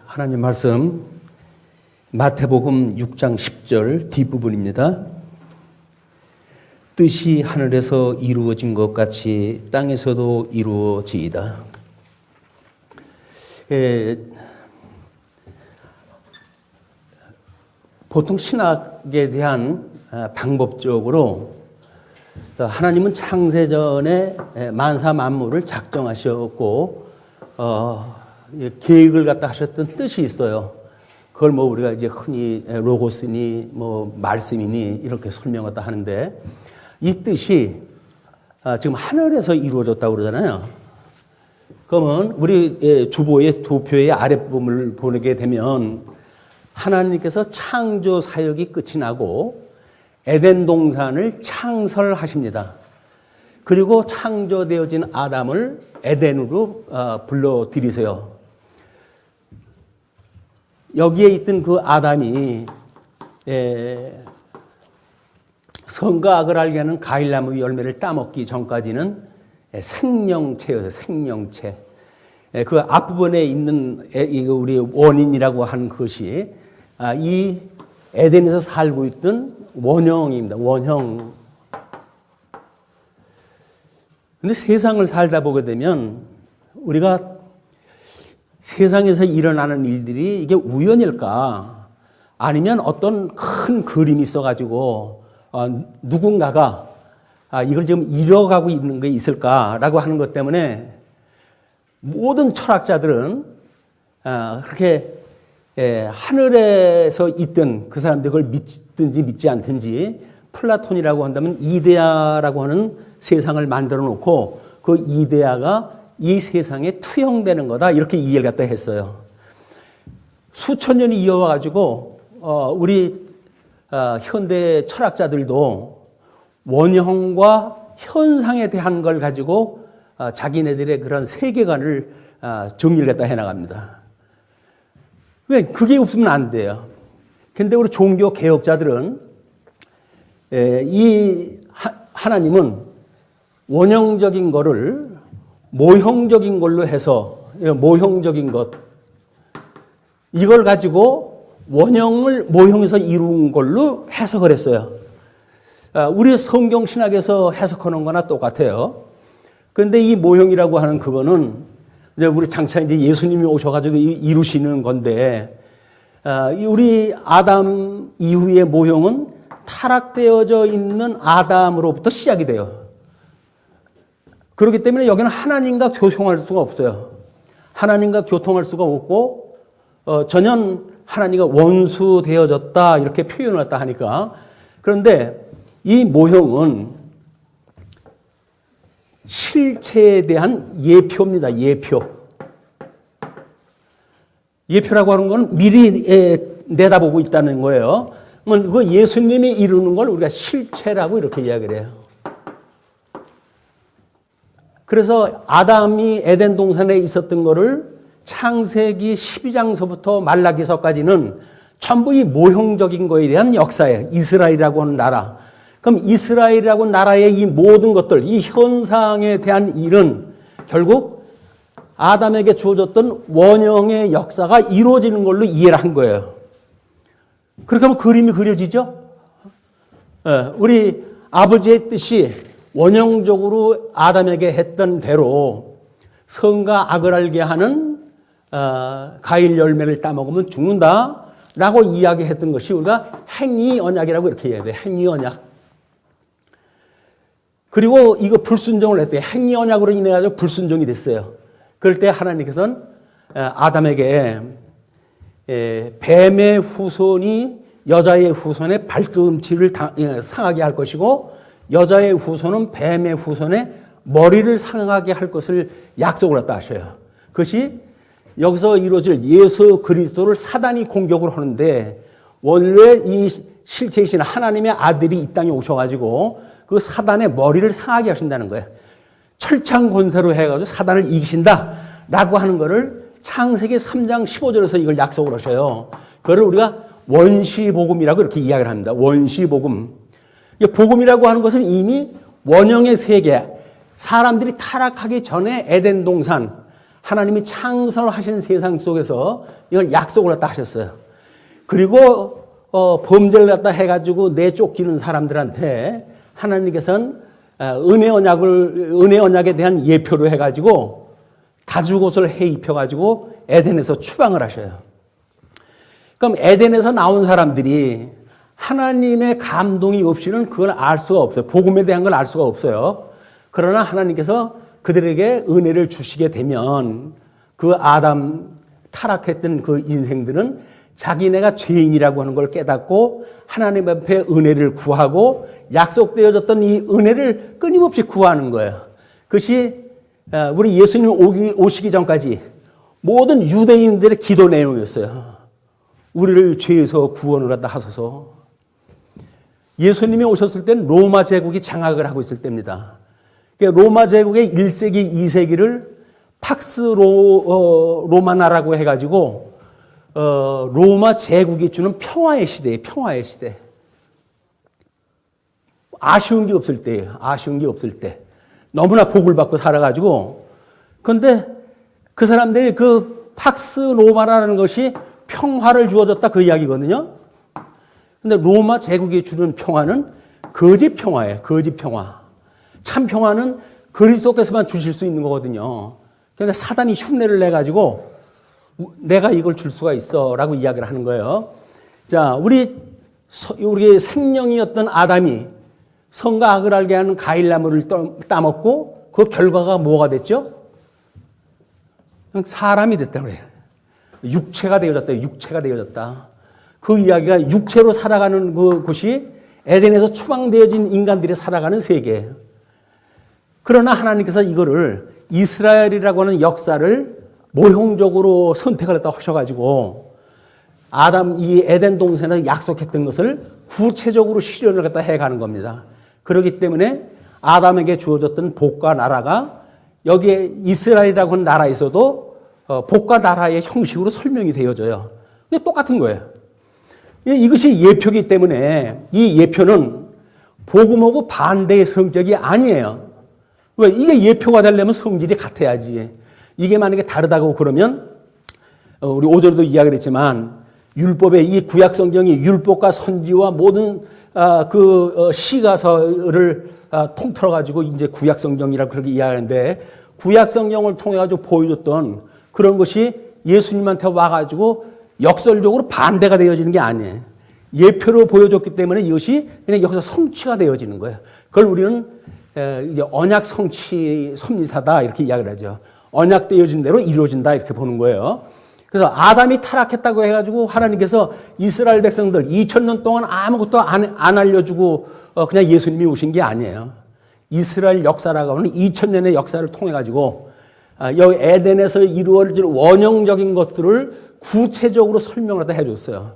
하나님 말씀 마태복음 6장 10절 뒷부분입니다. 뜻이 하늘에서 이루어진 것 같이 땅에서도 이루어지이다. 보통 신학에 대한 방법적으로 하나님은 창세전에 만사 만물을 작정하셨고 계획을 갖다 하셨던 뜻이 있어요. 그걸 뭐 우리가 이제 흔히 로고스니 뭐 말씀이니 이렇게 설명을 갖다 하는데, 이 뜻이 지금 하늘에서 이루어졌다고 그러잖아요. 그러면 우리 주보의 두 표의 아랫부분을 보게 되면 하나님께서 창조 사역이 끝이 나고 에덴 동산을 창설하십니다. 그리고 창조되어진 아담을 에덴으로 불러들이세요. 여기에 있던 그 아담이 선과 악을 알게 하는 과일나무 열매를 따먹기 전까지는 생명체였어요. 생명체. 그 앞부분에 있는 우리 원인이라고 하는 것이 이 에덴에서 살고 있던 원형입니다. 원형. 근데 세상을 살다 보게 되면 우리가 세상에서 일어나는 일들이 이게 우연일까? 아니면 어떤 큰 그림이 있어가지고 누군가가 이걸 지금 이뤄가고 있는 게 있을까라고 하는 것 때문에 모든 철학자들은 그렇게 하늘에서 있던 그 사람들이 그걸 믿든지 믿지 않든지 플라톤이라고 한다면 이데아라고 하는 세상을 만들어 놓고 그 이데아가 이 세상에 투영되는 거다, 이렇게 이해를 갖다 했어요. 수천 년이 이어와 가지고 우리 현대 철학자들도 원형과 현상에 대한 걸 가지고 자기네들의 그런 세계관을 정리를 갖다 해나갑니다. 왜? 그게 없으면 안 돼요. 근데 우리 종교 개혁자들은 이 하나님은 원형적인 거를 모형적인 걸로 해서, 모형적인 것, 이걸 가지고 원형을 모형에서 이룬 걸로 해석을 했어요. 우리 성경 신학에서 해석하는 거나 똑같아요. 그런데 이 모형이라고 하는 그거는 이제 우리 장차 이제 예수님이 오셔가지고 이루시는 건데, 우리 아담 이후의 모형은 타락되어져 있는 아담으로부터 시작이 돼요. 그렇기 때문에 여기는 하나님과 교통할 수가 없어요. 하나님과 교통할 수가 없고, 전혀 하나님과 원수되어졌다, 이렇게 표현을 했다 하니까. 그런데 이 모형은 실체에 대한 예표입니다. 예표. 예표라고 하는 건 미리 내다보고 있다는 거예요. 그 예수님이 이루는 걸 우리가 실체라고 이렇게 이야기를 해요. 그래서 아담이 에덴 동산에 있었던 거를 창세기 12장서부터 말라기서까지는 전부 이 모형적인 거에 대한 역사예요. 이스라엘이라고 하는 나라. 그럼 이스라엘이라고 하는 나라의 이 모든 것들, 이 현상에 대한 일은 결국 아담에게 주어졌던 원형의 역사가 이루어지는 걸로 이해를 한 거예요. 그렇게 하면 그림이 그려지죠? 우리 아버지의 뜻이 원형적으로 아담에게 했던 대로 선과 악을 알게 하는 과일 열매를 따먹으면 죽는다라고 이야기했던 것이 우리가 행위 언약이라고 이렇게 이야기해요. 행위 언약. 그리고 이거 불순종을 했대요. 행위 언약으로 인해 가지고 불순종이 됐어요. 그럴 때 하나님께서는 아담에게 뱀의 후손이 여자의 후손의 발꿈치를 상하게 할 것이고, 여자의 후손은 뱀의 후손의 머리를 상하게 할 것을 약속을 했다 하셔요. 그것이 여기서 이루어질 예수 그리스도를 사단이 공격을 하는데, 원래 이 실체이신 하나님의 아들이 이 땅에 오셔가지고 그 사단의 머리를 상하게 하신다는 거예요. 철창 권세로 해가지고 사단을 이기신다라고 하는 거를 창세기 3장 15절에서 이걸 약속을 하셔요. 그걸 우리가 원시복음이라고 이렇게 이야기를 합니다. 원시복음. 복음이라고 하는 것은 이미 원형의 세계, 사람들이 타락하기 전에 에덴 동산, 하나님이 창설하신 세상 속에서 이걸 약속을 갖다 하셨어요. 그리고 범죄를 갖다 해가지고 내쫓기는 사람들한테 하나님께서는 은혜 언약에 대한 예표로 해가지고 가죽옷을 해입혀가지고 에덴에서 추방을 하셔요. 그럼 에덴에서 나온 사람들이 하나님의 감동이 없이는 그걸 알 수가 없어요. 복음에 대한 걸 알 수가 없어요. 그러나 하나님께서 그들에게 은혜를 주시게 되면 그 아담 타락했던 그 인생들은 자기네가 죄인이라고 하는 걸 깨닫고 하나님 앞에 은혜를 구하고 약속되어졌던 이 은혜를 끊임없이 구하는 거예요. 그것이 우리 예수님 오시기 전까지 모든 유대인들의 기도 내용이었어요. 우리를 죄에서 구원을 갖다 하소서. 예수님이 오셨을 땐 로마 제국이 장악을 하고 있을 때입니다. 로마 제국의 1세기, 2세기를 팍스 로마나라고 해가지고 로마 제국이 주는 평화의 시대예요. 평화의 시대. 아쉬운 게 없을 때예요. 아쉬운 게 없을 때. 너무나 복을 받고 살아가지고. 그런데 그 사람들이 그 팍스 로마라는 것이 평화를 주어줬다 그 이야기거든요. 근데 로마 제국이 주는 평화는 거짓 평화예요. 거짓 평화. 참 평화는 그리스도께서만 주실 수 있는 거거든요. 그러니까 사단이 흉내를 내가지고 내가 이걸 줄 수가 있어 라고 이야기를 하는 거예요. 자, 우리 생명이었던 아담이 선과 악을 알게 하는 과일나무를 따먹고 그 결과가 뭐가 됐죠? 사람이 됐다고 그래요. 육체가 되어졌다. 육체가 되어졌다. 그 이야기가 육체로 살아가는 그곳이 에덴에서 추방되어진 인간들이 살아가는 세계예요. 그러나 하나님께서 이거를 이스라엘이라고 하는 역사를 모형적으로 선택을 했다 하셔가지고 이 에덴 동산에 약속했던 것을 구체적으로 실현을 갖다 해가는 겁니다. 그렇기 때문에 아담에게 주어졌던 복과 나라가 여기에 이스라엘이라고 하는 나라에서도 복과 나라의 형식으로 설명이 되어져요. 이게 똑같은 거예요. 이것이 예표이기 때문에 이 예표는 복음하고 반대의 성격이 아니에요. 왜? 이게 예표가 되려면 성질이 같아야지. 이게 만약에 다르다고 그러면 우리 오전에도 이야기를 했지만 율법의 이 구약 성경이 율법과 선지와 모든 시가서를 통틀어 가지고 이제 구약 성경이라고 그렇게 이야기하는데 구약 성경을 통해 가지고 보여줬던 그런 것이 예수님한테 와 가지고 역설적으로 반대가 되어지는 게 아니에요. 예표로 보여줬기 때문에 이것이 그냥 여기서 성취가 되어지는 거예요. 그걸 우리는 언약 성취 섭리사다 이렇게 이야기를 하죠. 언약되어진 대로 이루어진다 이렇게 보는 거예요. 그래서 아담이 타락했다고 해가지고 하나님께서 이스라엘 백성들 2000년 동안 아무것도 안 알려주고 그냥 예수님이 오신 게 아니에요. 이스라엘 역사라고 하는 2000년의 역사를 통해가지고 여기 에덴에서 이루어질 원형적인 것들을 구체적으로 설명을 하다 해줬어요.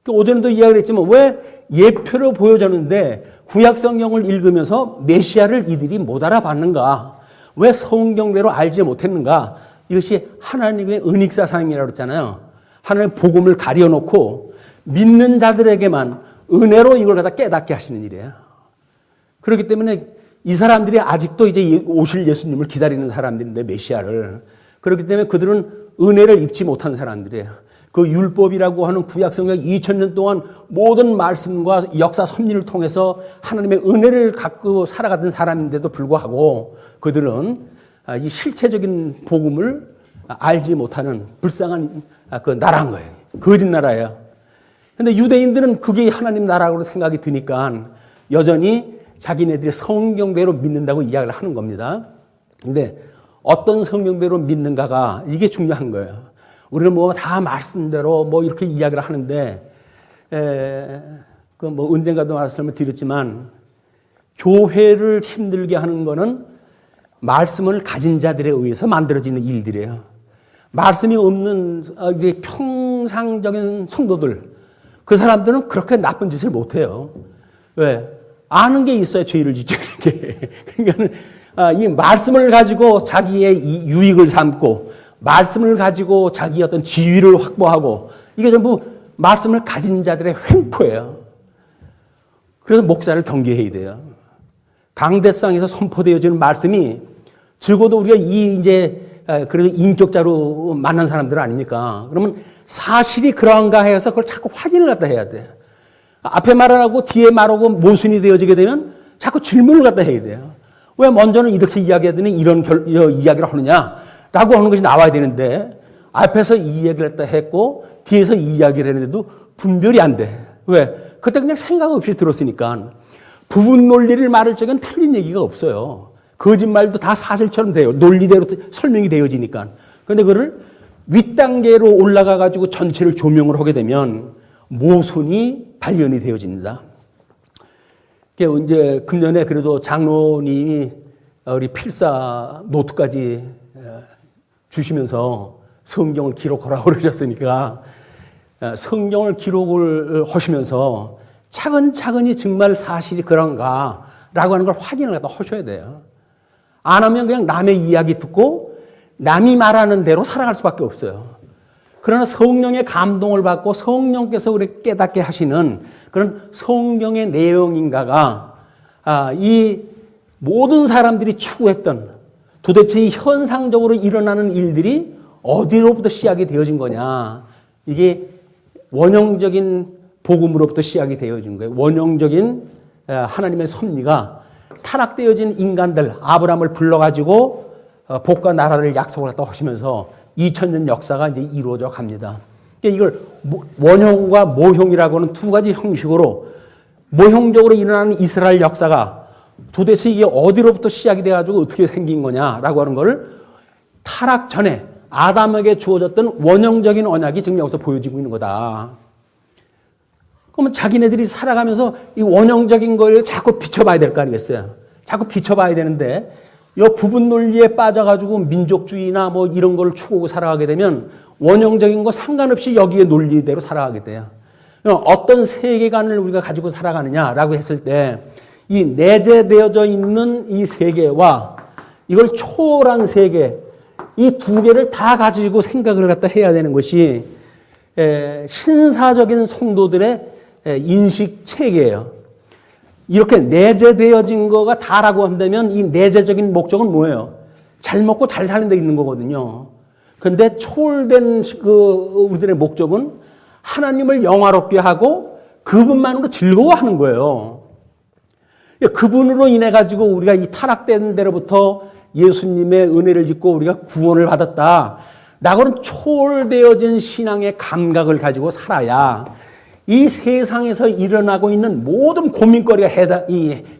오전에도 이야기를 했지만 왜 예표로 보여줬는데 구약 성경을 읽으면서 메시아를 이들이 못 알아봤는가? 왜 성경대로 알지 못했는가? 이것이 하나님의 은익사상이라고 했잖아요. 하나님의 복음을 가려놓고 믿는 자들에게만 은혜로 이걸 갖다 깨닫게 하시는 일이에요. 그렇기 때문에 이 사람들이 아직도 이제 오실 예수님을 기다리는 사람들인데 메시아를. 그렇기 때문에 그들은 은혜를 입지 못한 사람들이에요. 그 율법이라고 하는 구약 성경 2000년 동안 모든 말씀과 역사 섭리를 통해서 하나님의 은혜를 갖고 살아갔던 사람인데도 불구하고 그들은 이 실체적인 복음을 알지 못하는 불쌍한 그 나라인 거예요. 거짓 나라예요. 그런데 유대인들은 그게 하나님 나라로 생각이 드니까 여전히 자기네들이 성경대로 믿는다고 이야기를 하는 겁니다. 그런데 어떤 성경대로 믿는가가 이게 중요한 거예요. 우리는 뭐 다 말씀대로 뭐 이렇게 이야기를 하는데, 그 뭐 언젠가도 말씀을 드렸지만, 교회를 힘들게 하는 거는 말씀을 가진 자들에 의해서 만들어지는 일들이에요. 말씀이 없는 평상적인 성도들, 그 사람들은 그렇게 나쁜 짓을 못 해요. 왜? 아는 게 있어야 죄를 짓죠. 그러니까 이 말씀을 가지고 자기의 유익을 삼고, 말씀을 가지고 자기 어떤 지위를 확보하고 이게 전부 말씀을 가진 자들의 횡포예요. 그래서 목사를 경계해야 돼요. 강대상에서 선포되어지는 말씀이 적어도 우리가 이 이제 그래도 인격자로 만난 사람들 아닙니까? 그러면 사실이 그런가 해서 그걸 자꾸 확인을 갖다 해야 돼. 앞에 말하고 뒤에 말하고 모순이 되어지게 되면 자꾸 질문을 갖다 해야 돼요. 왜 먼저는 이렇게 이야기하더니 이런 이야기를 하느냐라고 하는 것이 나와야 되는데 앞에서 이 얘기를 갖다 했고 뒤에서 이 이야기를 했는데도 분별이 안 돼. 왜? 그때 그냥 생각 없이 들었으니까. 부분 논리를 말할 적엔 틀린 얘기가 없어요. 거짓말도 다 사실처럼 돼요. 논리대로 설명이 되어지니까. 그런데 그거를 윗단계로 올라가 가지고 전체를 조명을 하게 되면 모순이 발견이 되어집니다. 이제 금년에 그래도 장로님이 우리 필사 노트까지 주시면서 성경을 기록하라고 그러셨으니까 성경을 기록을 하시면서 차근차근히 정말 사실이 그런가라고 하는 걸 확인을 갖다 하셔야 돼요. 안 하면 그냥 남의 이야기 듣고 남이 말하는 대로 살아갈 수밖에 없어요. 그러나 성령의 감동을 받고 성령께서 우리 깨닫게 하시는 그런 성경의 내용인가가 이 모든 사람들이 추구했던 도대체 이 현상적으로 일어나는 일들이 어디로부터 시작이 되어진 거냐. 이게 원형적인 복음으로부터 시작이 되어진 거예요. 원형적인 하나님의 섭리가 타락되어진 인간들 아브라함을 불러가지고 복과 나라를 약속을 갖다 하시면서 2000년 역사가 이제 이루어져 갑니다. 이걸 원형과 모형이라고 하는 두 가지 형식으로 모형적으로 일어나는 이스라엘 역사가 도대체 이게 어디로부터 시작이 돼가지고 어떻게 생긴 거냐라고 하는 걸 타락 전에 아담에게 주어졌던 원형적인 언약이 지금 여기서 보여지고 있는 거다. 그러면 자기네들이 살아가면서 이 원형적인 걸 자꾸 비춰봐야 될 거 아니겠어요? 자꾸 비춰봐야 되는데 이 부분 논리에 빠져가지고 민족주의나 뭐 이런 걸 추구하고 살아가게 되면 원형적인 거 상관없이 여기에 논리대로 살아가게 돼요. 어떤 세계관을 우리가 가지고 살아가느냐라고 했을 때 이 내재되어져 있는 이 세계와 이걸 초월한 세계 이 두 개를 다 가지고 생각을 갖다 해야 되는 것이 신사적인 성도들의 인식 체계예요. 이렇게 내재되어진 거가 다라고 한다면 이 내재적인 목적은 뭐예요? 잘 먹고 잘 사는 데 있는 거거든요. 그런데 초월된 우리들의 목적은 하나님을 영화롭게 하고 그분만으로 즐거워하는 거예요. 그분으로 인해 가지고 우리가 이 타락된 데로부터 예수님의 은혜를 짓고 우리가 구원을 받았다. 라고는 초월되어진 신앙의 감각을 가지고 살아야 이 세상에서 일어나고 있는 모든 고민거리가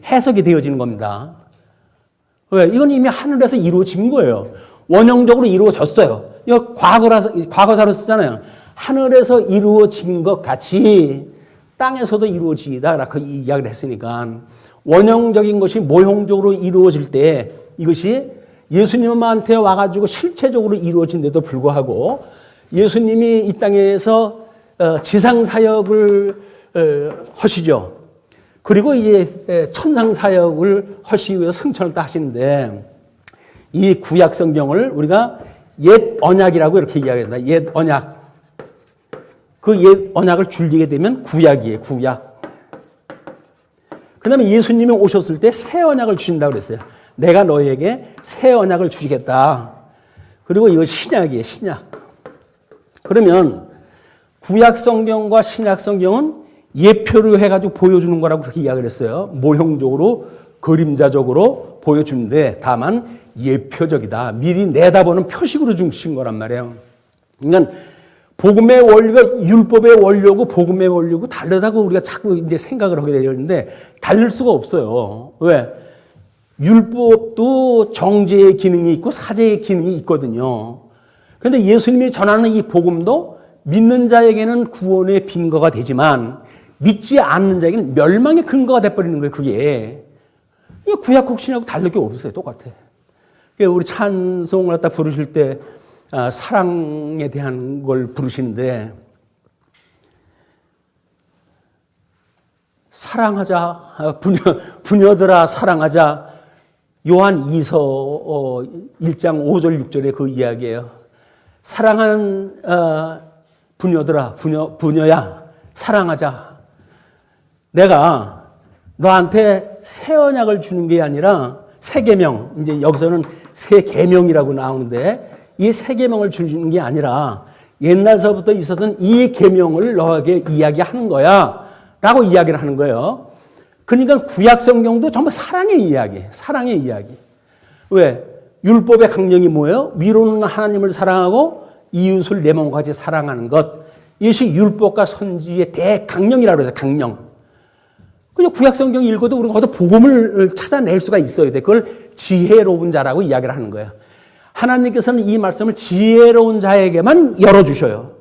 해석이 되어지는 겁니다. 왜? 이건 이미 하늘에서 이루어진 거예요. 원형적으로 이루어졌어요. 이거 과거사로 쓰잖아요. 하늘에서 이루어진 것 같이 땅에서도 이루어지다라고 이야기를 했으니까 원형적인 것이 모형적으로 이루어질 때 이것이 예수님한테 와가지고 실체적으로 이루어진데도 불구하고 예수님이 이 땅에서 지상사역을 하시죠. 그리고 이제 천상사역을 하시기 위해서 승천을 다 하시는데 이 구약 성경을 우리가 옛 언약이라고 이렇게 이야기합니다. 옛 언약. 그 옛 언약을 줄이게 되면 구약이에요. 구약. 그 다음에 예수님이 오셨을 때 새 언약을 주신다고 그랬어요. 내가 너에게 새 언약을 주시겠다. 그리고 이거 신약이에요. 신약. 그러면 구약 성경과 신약 성경은 예표로 해가지고 보여주는 거라고 그렇게 이야기를 했어요. 모형적으로 그림자적으로 보여주는데 다만 예표적이다. 미리 내다보는 표식으로 주신 거란 말이에요. 그러니까 복음의 원리가 율법의 원리고 복음의 원리고 다르다고 우리가 자꾸 이제 생각을 하게 되는데 다를 수가 없어요. 왜? 율법도 정죄의 기능이 있고 사죄의 기능이 있거든요. 그런데 예수님이 전하는 이 복음도 믿는 자에게는 구원의 빈거가 되지만 믿지 않는 자에게는 멸망의 근거가 돼버리는 거예요. 그게. 구약 혹신하고 다를 게 없어요. 똑같아. 우리 찬송을 갖다 부르실 때 사랑에 대한 걸 부르시는데 사랑하자 부녀들아 사랑하자 요한 2서 1장 5절 6절의 그 이야기예요. 사랑하는 부녀들아 부녀야 사랑하자. 내가 너한테 새 언약을 주는 게 아니라 새 계명 이제 여기서는 새 계명이라고 나오는데 이 새 계명을 주는 게 아니라 옛날서부터 있었던 이 계명을 너에게 이야기하는 거야 라고 이야기를 하는 거예요. 그러니까 구약 성경도 전부 사랑의 이야기, 사랑의 이야기. 왜? 율법의 강령이 뭐예요? 위로는 하나님을 사랑하고 이웃을 내 몸과 같이 사랑하는 것. 이것이 율법과 선지의 대강령이라고 해서 강령. 그냥 구약 성경 읽어도 우리가 거기서 복음을 찾아낼 수가 있어야 돼. 그걸 지혜로운 자라고 이야기를 하는 거예요. 하나님께서는 이 말씀을 지혜로운 자에게만 열어주셔요.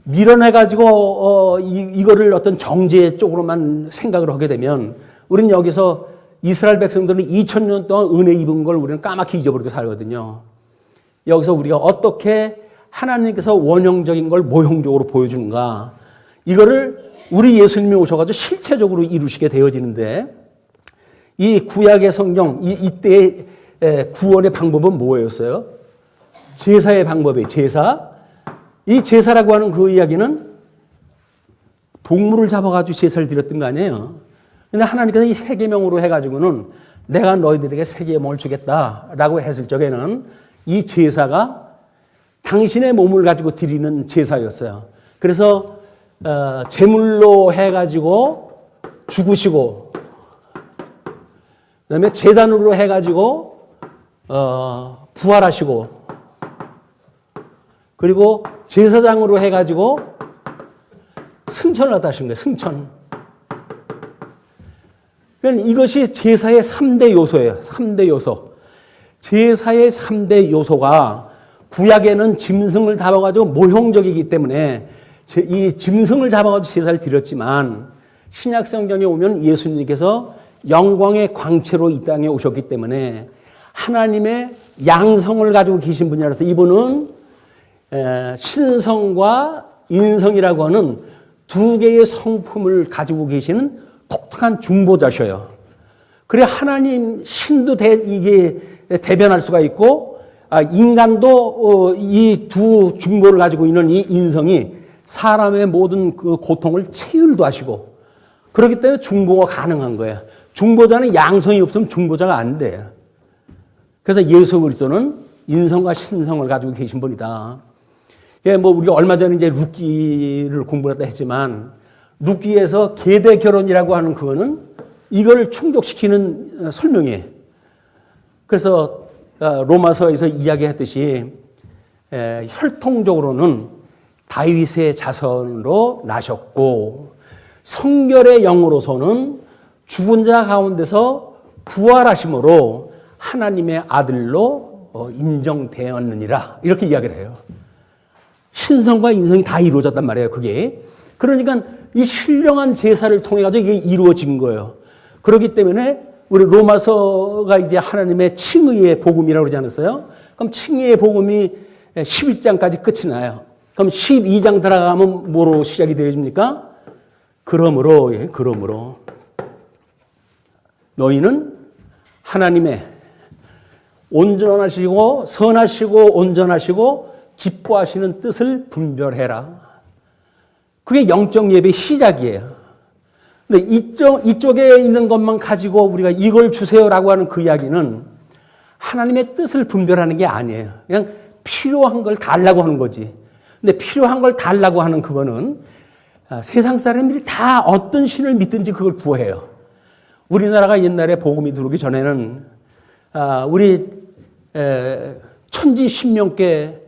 밀어내가지고 이거를 어떤 정죄 쪽으로만 생각을 하게 되면 우리는 여기서 이스라엘 백성들은 2000년 동안 은혜 입은 걸 우리는 까맣게 잊어버리고 살거든요. 여기서 우리가 어떻게 하나님께서 원형적인 걸 모형적으로 보여주는가. 이거를 우리 예수님이 오셔가지고 실체적으로 이루시게 되어지는데 이 구약의 성경, 이때의 구원의 방법은 뭐였어요? 제사의 방법이에요. 제사. 이 제사라고 하는 그 이야기는 동물을 잡아가지고 제사를 드렸던 거 아니에요. 근데 하나님께서 이 새 계명으로 해가지고는 내가 너희들에게 새 계명을 주겠다라고 했을 적에는 이 제사가 당신의 몸을 가지고 드리는 제사였어요. 그래서 제물로 해가지고 죽으시고 그다음에 제단으로 해가지고 부활하시고 그리고 제사장으로 해가지고 승천을 하다 하신 거예요. 승천. 그러니까 이것이 제사의 3대 요소예요. 3대 요소. 제사의 3대 요소가 구약에는 짐승을 잡아가지고 모형적이기 때문에 이 짐승을 잡아가지고 제사를 드렸지만 신약 성경에 오면 예수님께서 영광의 광채로 이 땅에 오셨기 때문에 하나님의 양성을 가지고 계신 분이라서 이분은 신성과 인성이라고 하는 두 개의 성품을 가지고 계시는 독특한 중보자셔요. 그래 하나님 신도 이게 대변할 수가 있고 인간도 이 두 중보를 가지고 있는 이 인성이 사람의 모든 그 고통을 체휼도 하시고 그렇기 때문에 중보가 가능한 거예요. 중보자는 양성이 없으면 중보자가 안 돼요. 그래서 예수 그리스도는 인성과 신성을 가지고 계신 분이다. 예, 뭐 우리가 얼마 전에 이제 룻기를 공부했다 했지만 룻기에서 계대 결혼이라고 하는 그거는 이걸 충족시키는 설명이에요. 그래서 로마서에서 이야기했듯이 혈통적으로는 다윗의 자손으로 나셨고 성결의 영으로서는 죽은 자 가운데서 부활하심으로 하나님의 아들로 인정되었느니라 이렇게 이야기를 해요. 신성과 인성이 다 이루어졌단 말이에요. 그게. 그러니까 이 신령한 제사를 통해 가지고 이게 이루어진 거예요. 그렇기 때문에 우리 로마서가 이제 하나님의 칭의의 복음이라고 그러지 않았어요? 그럼 칭의의 복음이 11장까지 끝이 나요. 그럼 12장 들어가면 뭐로 시작이 되어집니까? 그러므로 너희는 하나님의 온전하시고 선하시고 온전하시고 기뻐하시는 뜻을 분별해라. 그게 영적 예배의 시작이에요. 근데 이쪽에 있는 것만 가지고 우리가 이걸 주세요라고 하는 그 이야기는 하나님의 뜻을 분별하는 게 아니에요. 그냥 필요한 걸 달라고 하는 거지. 근데 필요한 걸 달라고 하는 그거는 세상 사람들이 다 어떤 신을 믿든지 그걸 구해요. 우리나라가 옛날에 복음이 들어오기 전에는 우리 천지 신명께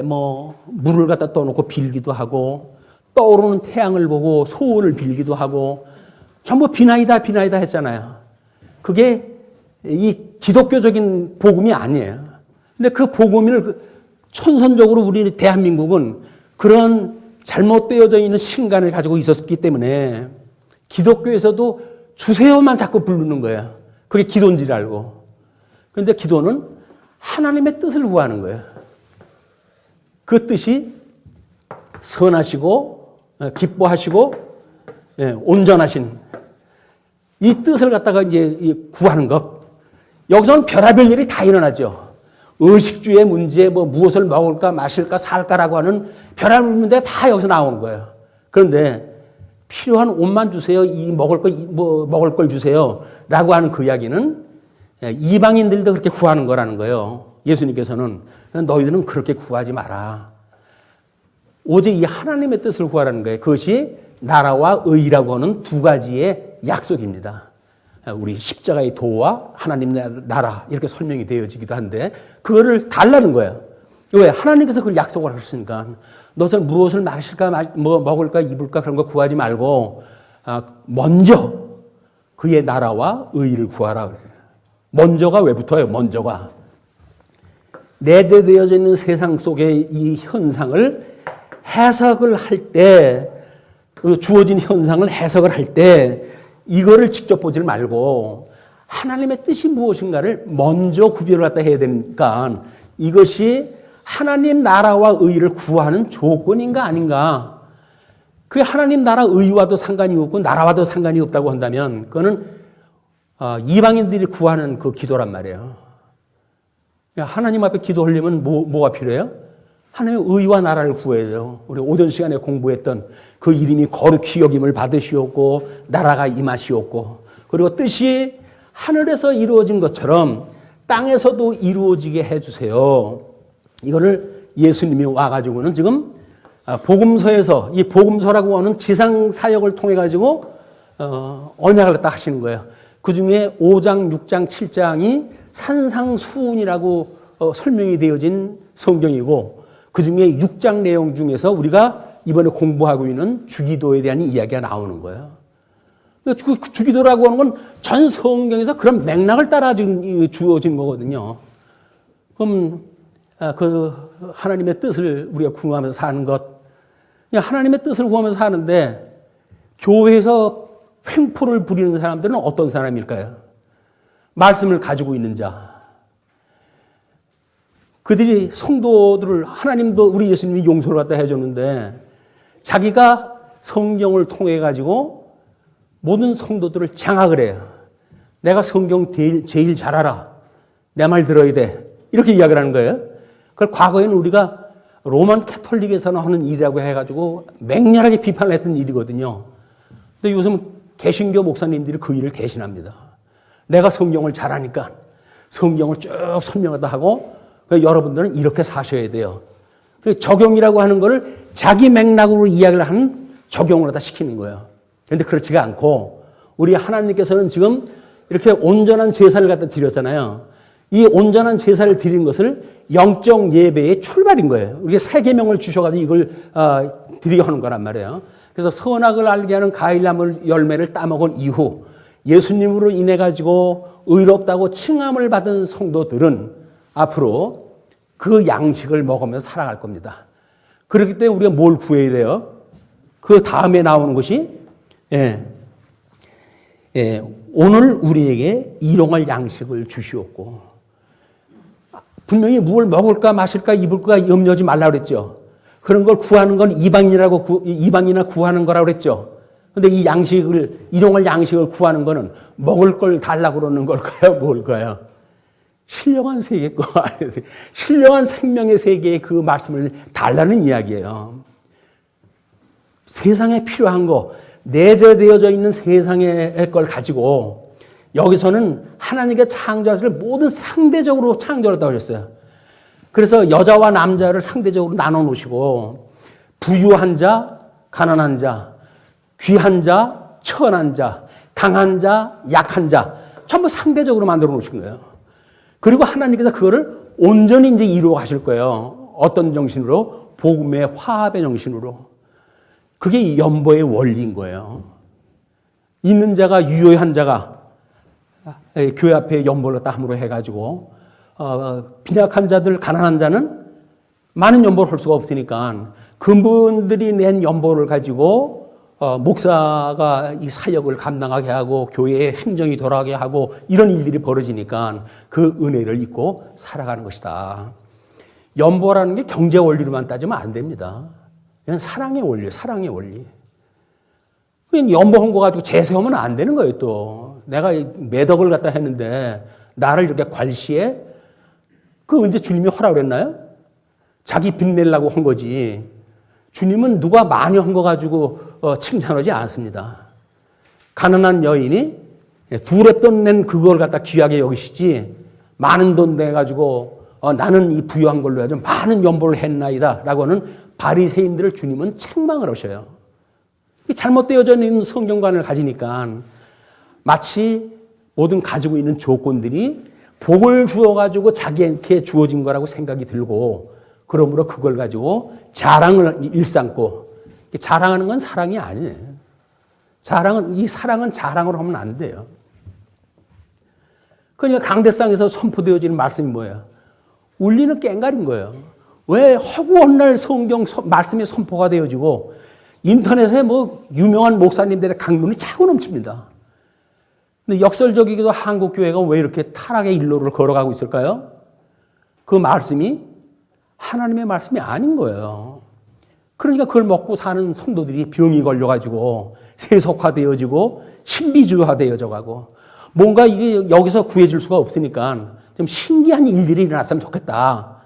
뭐 물을 갖다 떠놓고 빌기도 하고 떠오르는 태양을 보고 소원을 빌기도 하고 전부 비나이다 했잖아요. 그게 이 기독교적인 복음이 아니에요. 근데 그 복음을 천선적으로 우리 대한민국은 그런 잘못되어져 있는 신간을 가지고 있었기 때문에 기독교에서도 주세요만 자꾸 부르는 거예요. 그게 기도인 줄 알고. 그런데 기도는 하나님의 뜻을 구하는 거예요. 그 뜻이 선하시고 기뻐하시고 온전하신 이 뜻을 갖다가 이제 구하는 것. 여기서는 별의별 일이 다 일어나죠. 의식주의 문제, 뭐 무엇을 먹을까 마실까 살까라고 하는 별의별 문제가 다 여기서 나오는 거예요. 그런데 필요한 옷만 주세요. 이 먹을 걸 주세요라고 하는 그 이야기는 이방인들도 그렇게 구하는 거라는 거예요. 예수님께서는 너희들은 그렇게 구하지 마라. 오직 이 하나님의 뜻을 구하라는 거예요. 그것이 나라와 의라고 하는 두 가지의 약속입니다. 우리 십자가의 도와 하나님 나라 이렇게 설명이 되어지기도 한데 그거를 달라는 거예요. 왜? 하나님께서 그걸 약속을 하셨으니까 너희들 무엇을 마실까 뭐 먹을까 입을까 그런 거 구하지 말고 먼저 그의 나라와 의를 구하라 그래요. 먼저가 왜 붙어요? 먼저가 내재되어져 있는 세상 속의 이 현상을 해석을 할 때, 주어진 현상을 해석을 할 때 이거를 직접 보질 말고 하나님의 뜻이 무엇인가를 먼저 구별을 갖다 해야 되니까 이것이 하나님 나라와 의를 구하는 조건인가 아닌가. 그 하나님 나라 의와도 상관이 없고 나라와도 상관이 없다고 한다면 그거는 이방인들이 구하는 그 기도란 말이에요. 하나님 앞에 기도하려면 뭐가 필요해요? 하나님의 의와 나라를 구해야 돼요. 우리 오전 시간에 공부했던 그 이름이 거룩히 여김을 받으시옵고 나라가 임하시옵고 그리고 뜻이 하늘에서 이루어진 것처럼 땅에서도 이루어지게 해주세요. 이거를 예수님이 와가지고는 지금 복음서에서 이 복음서라고 하는 지상 사역을 통해 가지고 언약을 갖다 하시는 거예요. 그 중에 5장, 6장, 7장이 산상수훈이라고 설명이 되어진 성경이고 그 중에 6장 내용 중에서 우리가 이번에 공부하고 있는 주기도에 대한 이야기가 나오는 거예요. 주기도라고 하는 건 전 성경에서 그런 맥락을 따라 주어진 거거든요. 그럼 그 하나님의 뜻을 우리가 구하면서 사는 것, 하나님의 뜻을 구하면서 사는데 교회에서 횡포를 부리는 사람들은 어떤 사람일까요? 말씀을 가지고 있는 자. 그들이 성도들을 하나님도 우리 예수님이 용서를 갖다 해줬는데 자기가 성경을 통해 가지고 모든 성도들을 장악을 해요. 내가 성경 제일 잘 알아. 내 말 들어야 돼. 이렇게 이야기를 하는 거예요. 그걸 과거에는 우리가 로만 캐톨릭에서는 하는 일이라고 해가지고 맹렬하게 비판을 했던 일이거든요. 근데 요즘 개신교 목사님들이 그 일을 대신합니다. 내가 성경을 잘 아니까 성경을 쭉 설명하다 하고 여러분들은 이렇게 사셔야 돼요. 적용이라고 하는 거를 자기 맥락으로 이야기를 하는 적용을 하다 시키는 거예요. 그런데 그렇지가 않고 우리 하나님께서는 지금 이렇게 온전한 제사를 갖다 드렸잖아요. 이 온전한 제사를 드린 것을 영적 예배의 출발인 거예요. 우리가 새 계명을 주셔가지고 이걸 드리게 하는 거란 말이에요. 그래서 선악을 알게 하는 과일나무 열매를 따먹은 이후 예수님으로 인해 가지고 의롭다고 칭함을 받은 성도들은 앞으로 그 양식을 먹으면서 살아갈 겁니다. 그렇기 때문에 우리가 뭘 구해야 돼요? 그 다음에 나오는 것이 오늘 우리에게 일용할 양식을 주시옵고 분명히 뭘 먹을까 마실까 입을까 염려하지 말라 그랬죠. 그런 걸 구하는 건 이방이나 구하는 거라고 그랬죠. 근데 이 양식을 일용할 양식을 구하는 거는 먹을 걸 달라고 그러는 걸까요? 뭘까요? 신령한 세계 거, 신령한 생명의 세계의 그 말씀을 달라는 이야기예요. 세상에 필요한 거, 내재되어져 있는 세상의 걸 가지고 여기서는 하나님께 창조하실 모든 상대적으로 창조했다고 하셨어요. 그래서 여자와 남자를 상대적으로 나눠 놓으시고 부유한 자, 가난한 자, 귀한 자, 천한 자, 강한 자, 약한 자 전부 상대적으로 만들어 놓으신 거예요. 그리고 하나님께서 그거를 온전히 이제 이루어 가실 거예요. 어떤 정신으로? 복음의 화합의 정신으로. 그게 연보의 원리인 거예요. 있는 자가 유효한 자가 교회 앞에 연보를 땀으로 해가지고 빈약한 자들, 가난한 자는 많은 연보를 할 수가 없으니까 그분들이 낸 연보를 가지고 목사가 이 사역을 감당하게 하고 교회의 행정이 돌아가게 하고 이런 일들이 벌어지니까 그 은혜를 잊고 살아가는 것이다. 연보라는 게 경제 원리로만 따지면 안 됩니다. 그냥 사랑의 원리예요. 사랑의 원리. 연보한 거 가지고 제세하면 안 되는 거예요. 또 내가 매덕을 갖다 했는데 나를 이렇게 괄시해? 그 언제 주님이 허락을 했나요? 자기 빚내려고 한 거지. 주님은 누가 많이 한 거 가지고 칭찬하지 않습니다. 가난한 여인이 두랩돈 낸 그걸 갖다 귀하게 여기시지 많은 돈 내가지고 나는 이 부유한 걸로 해서 많은 연보를 했나이다 라고 하는 바리새인들을 주님은 책망을 하셔요. 잘못되어져 있는 성경관을 가지니까 마치 모든 가지고 있는 조건들이 복을 주어가지고 자기한테 주어진 거라고 생각이 들고 그러므로 그걸 가지고 자랑을 일삼고 자랑하는 건 사랑이 아니에요. 이 사랑은 자랑으로 하면 안 돼요. 그러니까 강대상에서 선포되어지는 말씀이 뭐예요? 울리는 꽹과리인 거예요. 왜 허구한 날 성경 말씀이 선포가 되어지고 인터넷에 뭐 유명한 목사님들의 강론이 차고 넘칩니다. 근데 역설적이기도 한국 교회가 왜 이렇게 타락의 일로를 걸어가고 있을까요? 그 말씀이 하나님의 말씀이 아닌 거예요. 그러니까 그걸 먹고 사는 성도들이 병이 걸려가지고 세속화되어지고 신비주의화되어져 가고 뭔가 이게 여기서 구해질 수가 없으니까 좀 신기한 일들이 일어났으면 좋겠다.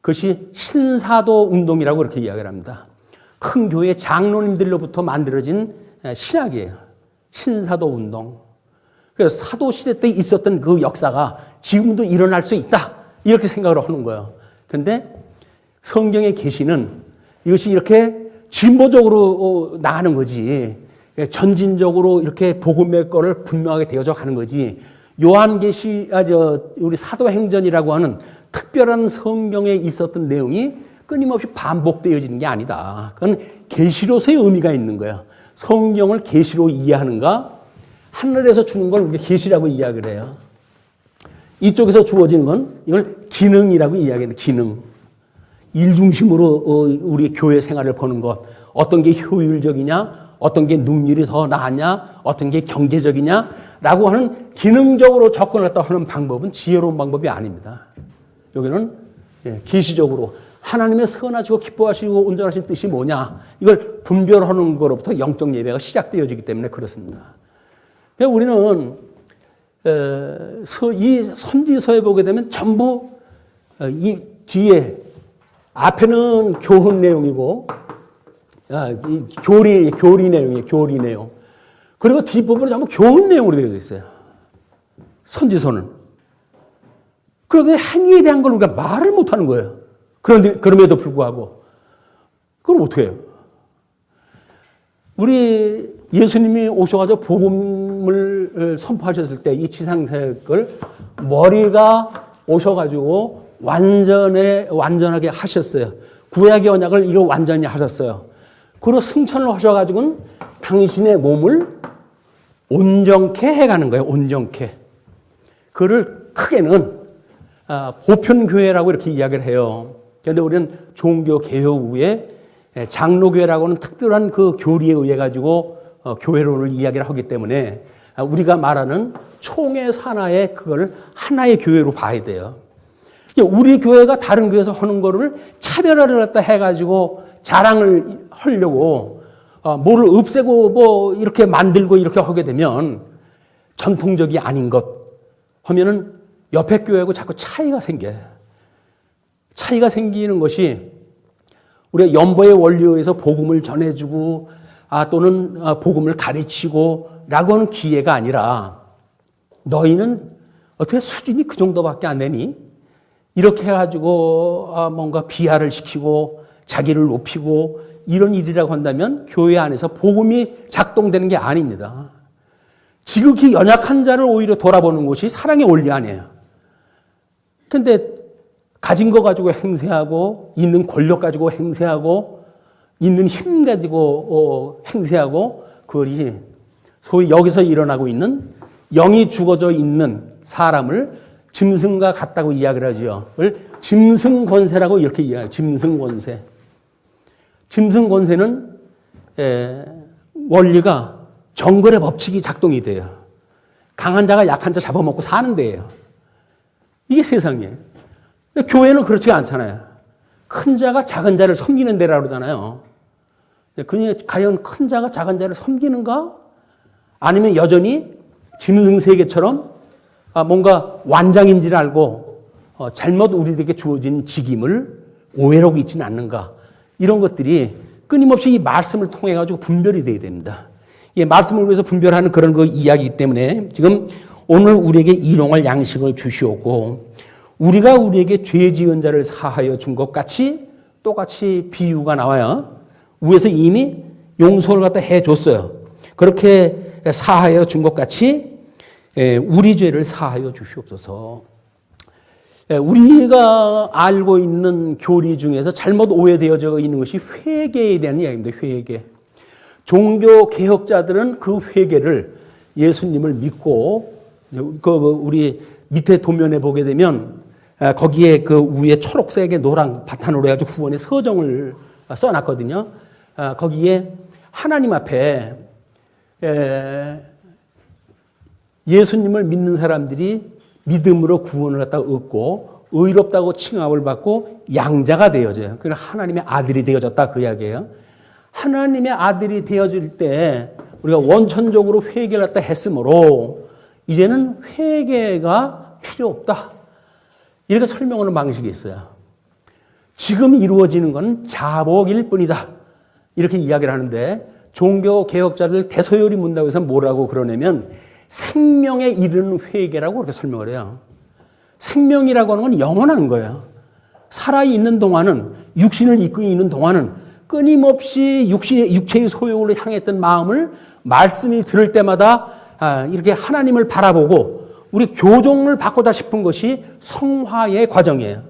그것이 신사도 운동이라고 그렇게 이야기를 합니다. 큰 교회 장로님들로부터 만들어진 신학이에요. 신사도 운동. 그래서 사도시대 때 있었던 그 역사가 지금도 일어날 수 있다. 이렇게 생각을 하는 거예요. 그런데 성경의 계시는 이것이 이렇게 진보적으로 나가는 거지. 전진적으로 이렇게 복음의 거를 분명하게 되어져 가는 거지. 요한계시, 우리 사도행전이라고 하는 특별한 성경에 있었던 내용이 끊임없이 반복되어지는 게 아니다. 그건 계시로서의 의미가 있는 거야. 성경을 계시로 이해하는가? 하늘에서 주는 걸 우리가 계시라고 이야기를 해요. 이쪽에서 주어지는 건 이걸 기능이라고 이야기해요. 기능. 일 중심으로 우리 교회 생활을 보는 것. 어떤 게 효율적이냐? 어떤 게 능률이 더 나았냐? 어떤 게 경제적이냐? 라고 하는 기능적으로 접근을 하는 방법은 지혜로운 방법이 아닙니다. 여기는 계시적으로 하나님의 선하시고 기뻐하시고 온전하신 뜻이 뭐냐? 이걸 분별하는 것로부터 영적 예배가 시작되어지기 때문에 그렇습니다. 우리는 이 선지서에 보게 되면 전부 이 뒤에 앞에는 교훈 내용이고 교리 내용이에요. 교리 내용. 그리고 뒷부분은 전부 교훈 내용으로 되어 있어요. 선지서는. 그런데 행위에 대한 걸 우리가 말을 못하는 거예요. 그럼에도 불구하고. 그럼 어떻게 해요? 우리 예수님이 오셔가지고 복음을 선포하셨을 때 이 지상색을 머리가 오셔가지고 완전하게 하셨어요. 구약의 언약을 이거 완전히 하셨어요. 그리고 승천을 하셔가지고는 당신의 몸을 온전케 해가는 거예요. 온전케. 그를 크게는 보편교회라고 이렇게 이야기를 해요. 그런데 우리는 종교 개혁 후에 장로교회라고 하는 특별한 그 교리에 의해 가지고 교회론을 이야기를 하기 때문에 우리가 말하는 총회 산하의 그걸 하나의 교회로 봐야 돼요. 우리 교회가 다른 교회에서 하는 거를 차별화를 갖다 해가지고 자랑을 하려고 뭐를 없애고 뭐 이렇게 만들고 이렇게 하게 되면 전통적이 아닌 것 하면은 옆에 교회하고 자꾸 차이가 생겨요. 차이가 생기는 것이 우리가 연보의 원리에 의해서 복음을 전해주고 또는 복음을 가르치고 라고 하는 기회가 아니라 너희는 어떻게 수준이 그 정도밖에 안 되니? 이렇게 해가지고 뭔가 비하를 시키고 자기를 높이고 이런 일이라고 한다면 교회 안에서 복음이 작동되는 게 아닙니다. 지극히 연약한 자를 오히려 돌아보는 것이 사랑의 원리 아니에요. 그런데 가진 거 가지고 행세하고 있는 권력 가지고 행세하고 있는 힘 가지고 행세하고 그것이 소위 여기서 일어나고 있는 영이 죽어져 있는 사람을 짐승과 같다고 이야기를 하죠. 짐승 권세라고 이렇게 이야기해요. 짐승 권세. 짐승 권세는 원리가 정글의 법칙이 작동이 돼요. 강한 자가 약한 자 잡아먹고 사는 데예요. 이게 세상이에요. 근데 교회는 그렇지 않잖아요. 큰 자가 작은 자를 섬기는 데라고 그러잖아요. 과연 큰 자가 작은 자를 섬기는가? 아니면 여전히 짐승 세계처럼 뭔가 완장인 줄 알고 잘못 우리들에게 주어진 직임을 오해하고 있지는 않는가. 이런 것들이 끊임없이 이 말씀을 통해 가지고 분별이 돼야 됩니다. 이 말씀을 위해서 분별하는 그런 그 이야기이기 때문에 지금 오늘 우리에게 일용할 양식을 주시옵고 우리가 우리에게 죄 지은 자를 사하여 준 것 같이 똑같이 비유가 나와요. 위에서 이미 용서를 갖다 해줬어요. 그렇게 사하여 준 것 같이 우리 죄를 사하여 주시옵소서. 우리가 알고 있는 교리 중에서 잘못 오해되어져 있는 것이 회개에 대한 이야기입니다. 회개. 종교 개혁자들은 그 회개를 예수님을 믿고 우리 밑에 도면에 보게 되면 거기에 그 위에 초록색의 노랑 바탕으로 해가지고 구원의 서정을 써놨거든요. 거기에 하나님 앞에 예수님을 믿는 사람들이 믿음으로 구원을 갖다가 얻고 의롭다고 칭함을 받고 양자가 되어져요. 그러니까 하나님의 아들이 되어졌다 그 이야기예요. 하나님의 아들이 되어질 때 우리가 원천적으로 회개를 갖다 했으므로 이제는 회개가 필요 없다. 이렇게 설명하는 방식이 있어요. 지금 이루어지는 건 자복일 뿐이다. 이렇게 이야기를 하는데 종교 개혁자들 대서열이 문답에서 뭐라고 그러냐면 생명에 이르는 회개라고 그렇게 설명을 해요. 생명이라고 하는 건 영원한 거예요. 살아있는 동안은 육신을 입고 있는 동안은 끊임없이 육체의 소욕을 향했던 마음을 말씀이 들을 때마다 이렇게 하나님을 바라보고 우리 교종을 바꾸다 싶은 것이 성화의 과정이에요.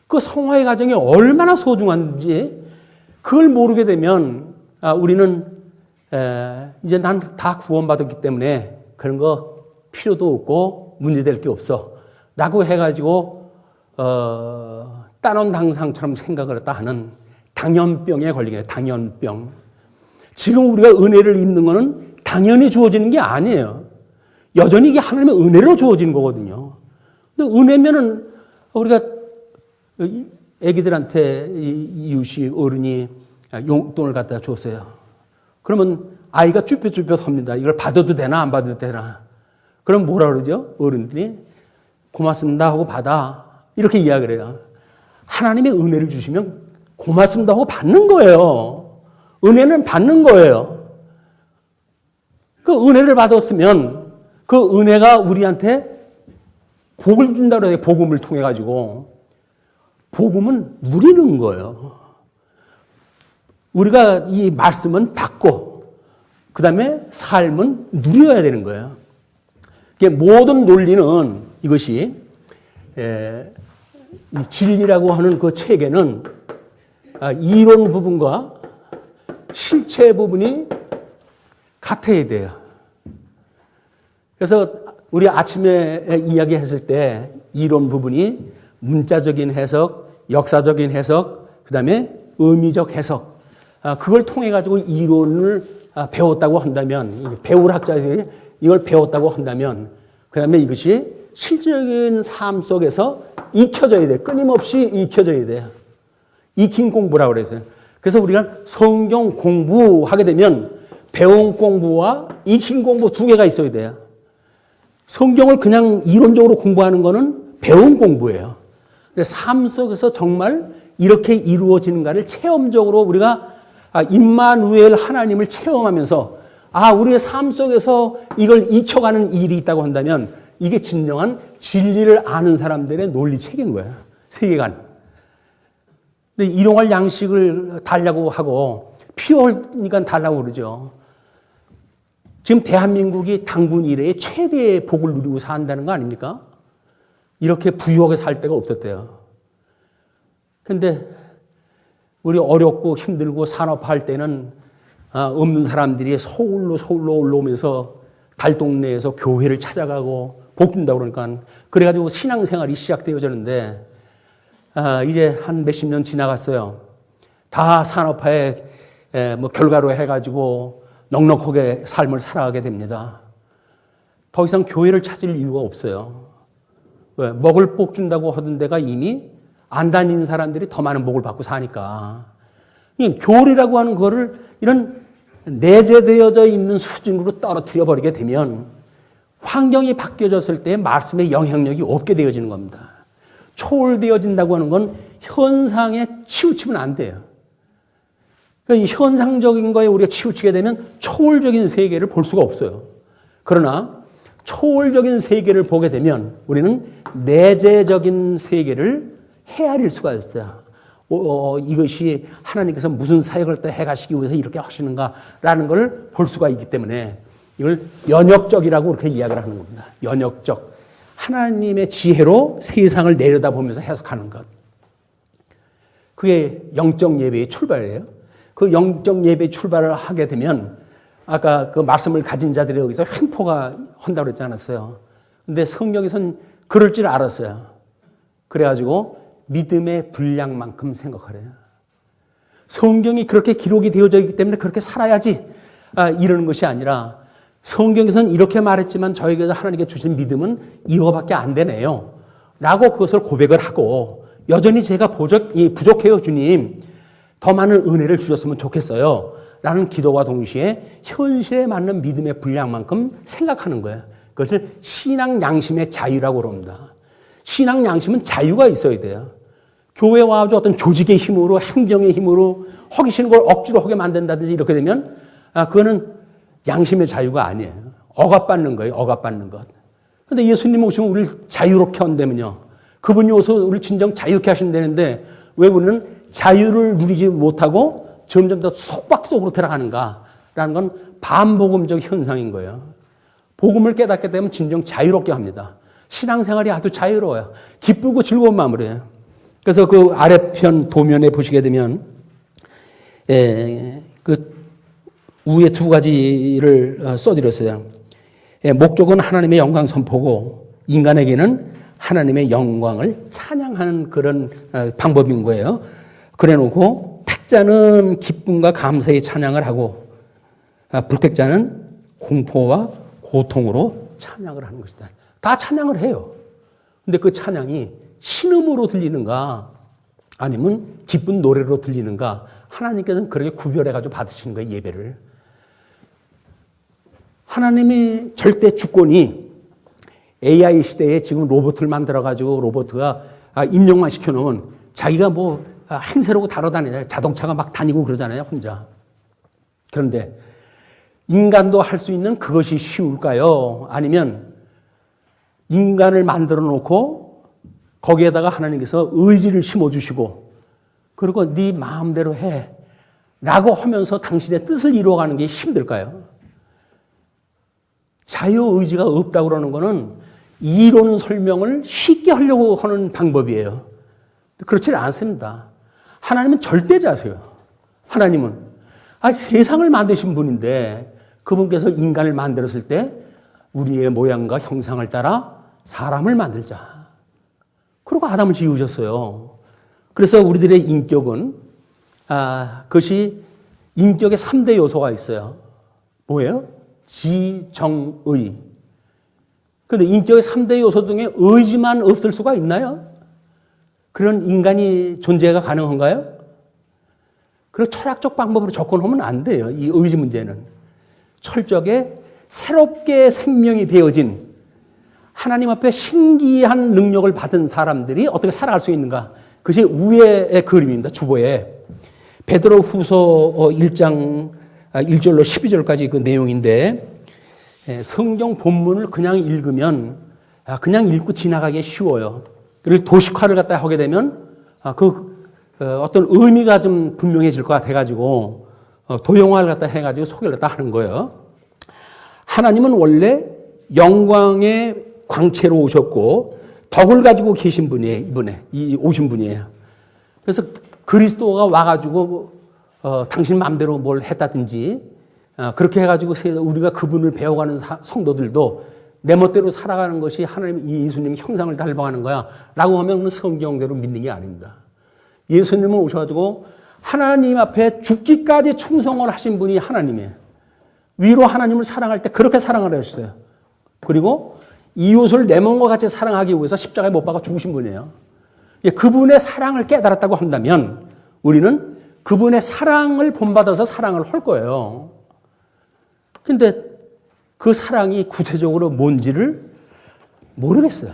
그 성화의 과정이 얼마나 소중한지 그걸 모르게 되면 우리는 이제 난 다 구원받았기 때문에 그런 거 필요도 없고 문제될 게 없어 라고 해가지고 따놓은 생각을 했다 하는 당연병에 걸린 거예요. 당연병. 지금 우리가 은혜를 입는 거는 당연히 주어지는 게 아니에요. 여전히 이게 하나님의 은혜로 주어지는 거거든요. 근데 은혜면은 우리가 애기들한테 이웃이 어른이 용돈을 갖다 줬어요. 그러면 아이가 쭈뼛쭈뼛 섭니다. 이걸 받아도 되나 안 받아도 되나. 그럼 뭐라 그러죠? 어른들이 고맙습니다 하고 받아. 이렇게 이야기를 해요. 하나님의 은혜를 주시면 고맙습니다 하고 받는 거예요. 은혜는 받는 거예요. 그 은혜를 받았으면 그 은혜가 우리한테 복을 준다고 해요. 복음을 통해 가지고. 복음은 누리는 거예요. 우리가 이 말씀은 받고 그 다음에 삶은 누려야 되는 거예요. 모든 논리는 이것이 이 진리라고 하는 그 체계는 이론 부분과 실체 부분이 같아야 돼요. 그래서 우리 아침에 이야기했을 때 이론 부분이 문자적인 해석, 역사적인 해석, 그 다음에 의미적 해석, 그걸 통해 가지고 이론을 배웠다고 한다면, 배울 학자들이 이걸 배웠다고 한다면, 그 다음에 이것이 실질적인 삶 속에서 익혀져야 돼요. 끊임없이 익혀져야 돼요. 익힌 공부라고 그랬어요. 그래서 우리가 성경 공부하게 되면 배운 공부와 익힌 공부 두 개가 있어야 돼요. 성경을 그냥 이론적으로 공부하는 거는 배운 공부예요. 근데 삶 속에서 정말 이렇게 이루어지는가를 체험적으로 우리가 임마누엘 하나님을 체험하면서 우리의 삶 속에서 이걸 익혀가는 일이 있다고 한다면 이게 진정한 진리를 아는 사람들의 논리책인 거예요. 세계관. 근데 일용할 양식을 달라고 하고 필요하니까 달라고 그러죠. 지금 대한민국이 당군 이래의 최대의 복을 누리고 산다는 거 아닙니까? 이렇게 부유하게 살 데가 없었대요. 근데 우리 어렵고 힘들고 산업할 때는 없는 사람들이 서울로 올라오면서 달동네에서 교회를 찾아가고 복 준다고 그러니까 그래가지고 신앙생활이 시작되어졌는데 이제 한 몇십 년 지나갔어요. 다 산업화의 결과로 해가지고 넉넉하게 삶을 살아가게 됩니다. 더 이상 교회를 찾을 이유가 없어요. 왜? 먹을 복 준다고 하던 데가 이미 안 다니는 사람들이 더 많은 복을 받고 사니까. 교리라고 하는 거를 이런 내재되어져 있는 수준으로 떨어뜨려 버리게 되면 환경이 바뀌어졌을 때 말씀의 영향력이 없게 되어지는 겁니다. 초월되어진다고 하는 건 현상에 치우치면 안 돼요. 그러니까 현상적인 거에 우리가 치우치게 되면 초월적인 세계를 볼 수가 없어요. 그러나 초월적인 세계를 보게 되면 우리는 내재적인 세계를 헤아릴 수가 있어요. 이것이 하나님께서 무슨 사역을 또 해가시기 위해서 이렇게 하시는가라는 걸 볼 수가 있기 때문에 이걸 연역적이라고 그렇게 이야기를 하는 겁니다. 연역적. 하나님의 지혜로 세상을 내려다보면서 해석하는 것. 그게 영적 예배의 출발이에요. 그 영적 예배의 출발을 하게 되면 아까 그 말씀을 가진 자들이 여기서 횡포가 한다고 그랬지 않았어요. 근데 성경에서는 그럴 줄 알았어요. 그래가지고 믿음의 분량만큼 생각하래요. 성경이 그렇게 기록이 되어져 있기 때문에 그렇게 살아야지 이러는 것이 아니라 성경에서는 이렇게 말했지만 저에게서 하나님께 주신 믿음은 이거밖에 안 되네요. 라고 그것을 고백을 하고 여전히 제가 부족해요 주님. 더 많은 은혜를 주셨으면 좋겠어요. 라는 기도와 동시에 현실에 맞는 믿음의 분량만큼 생각하는 거예요. 그것을 신앙 양심의 자유라고 그럽니다. 신앙 양심은 자유가 있어야 돼요. 교회 와가지고 어떤 조직의 힘으로 행정의 힘으로 하기 싫은 걸 억지로 하게 만든다든지 이렇게 되면 그거는 양심의 자유가 아니에요. 억압받는 거예요. 억압받는 것. 그런데 예수님 오시면 우리를 자유롭게 한다면요. 그분이 오셔서 우리를 진정 자유롭게 하신다는데 왜 우리는 자유를 누리지 못하고 점점 더 속박 속으로 들어가는가라는 건 반복음적 현상인 거예요. 복음을 깨닫게 되면 진정 자유롭게 합니다. 신앙생활이 아주 자유로워요. 기쁘고 즐거운 마음으로 해요. 그래서 그 아래편 도면에 보시게 되면 그 위에 두 가지를 써드렸어요. 목적은 하나님의 영광 선포고 인간에게는 하나님의 영광을 찬양하는 그런 방법인 거예요. 그래놓고 탁자는 기쁨과 감사의 찬양을 하고 불택자는 공포와 고통으로 찬양을 하는 것이다. 다 찬양을 해요. 근데 그 찬양이 신음으로 들리는가 아니면 기쁜 노래로 들리는가 하나님께서는 그렇게 구별해가지고 받으시는 거예요. 예배를. 하나님의 절대 주권이 AI 시대에 지금 로봇을 만들어가지고 로봇가 입력만 시켜놓으면 자기가 뭐 행세로고 다뤄다니잖아요. 자동차가 막 다니고 그러잖아요. 혼자. 그런데 인간도 할 수 있는 그것이 쉬울까요? 아니면 인간을 만들어 놓고 거기에다가 하나님께서 의지를 심어주시고 그리고 네 마음대로 해 라고 하면서 당신의 뜻을 이루어가는 게 힘들까요? 자유의지가 없다고 그러는 거는 이론 설명을 쉽게 하려고 하는 방법이에요. 그렇지 않습니다. 하나님은 절대자세요. 하나님은 세상을 만드신 분인데 그분께서 인간을 만들었을 때 우리의 모양과 형상을 따라 사람을 만들자. 그리고 아담을 지으셨어요. 그래서 우리들의 인격은 그것이 인격의 3대 요소가 있어요. 뭐예요? 지, 정, 의. 그런데 인격의 3대 요소 중에 의지만 없을 수가 있나요? 그런 인간이 존재가 가능한가요? 그리고 철학적 방법으로 접근하면 안 돼요. 이 의지 문제는. 철저하게 새롭게 생명이 되어진 하나님 앞에 신기한 능력을 받은 사람들이 어떻게 살아갈 수 있는가. 그것이 우애의 그림입니다. 주보에. 베드로 후서 1장 1절로 12절까지 그 내용인데 성경 본문을 그냥 읽으면 그냥 읽고 지나가기 쉬워요. 그리고 도식화를 갖다 하게 되면 어떤 의미가 좀 분명해질 것 같아가지고 도형화를 갖다 해가지고 소개를 갖다 하는 거예요. 하나님은 원래 영광의 광채로 오셨고 덕을 가지고 계신 분이에요. 이번에 오신 분이에요. 그래서 그리스도가 와가지고 당신 마음대로 뭘 했다든지 그렇게 해가지고 우리가 그분을 배워가는 성도들도 내 멋대로 살아가는 것이 하나님 예수님 형상을 닮아가는 거야 라고 하면 성경대로 믿는 게 아닙니다. 예수님은 오셔가지고 하나님 앞에 죽기까지 충성을 하신 분이 하나님이에요. 위로 하나님을 사랑할 때 그렇게 사랑을 하셨어요. 그리고 이웃을 내 몸과 같이 사랑하기 위해서 십자가에 못 박아 죽으신 분이에요. 그분의 사랑을 깨달았다고 한다면 우리는 그분의 사랑을 본받아서 사랑을 할 거예요. 근데 그 사랑이 구체적으로 뭔지를 모르겠어요.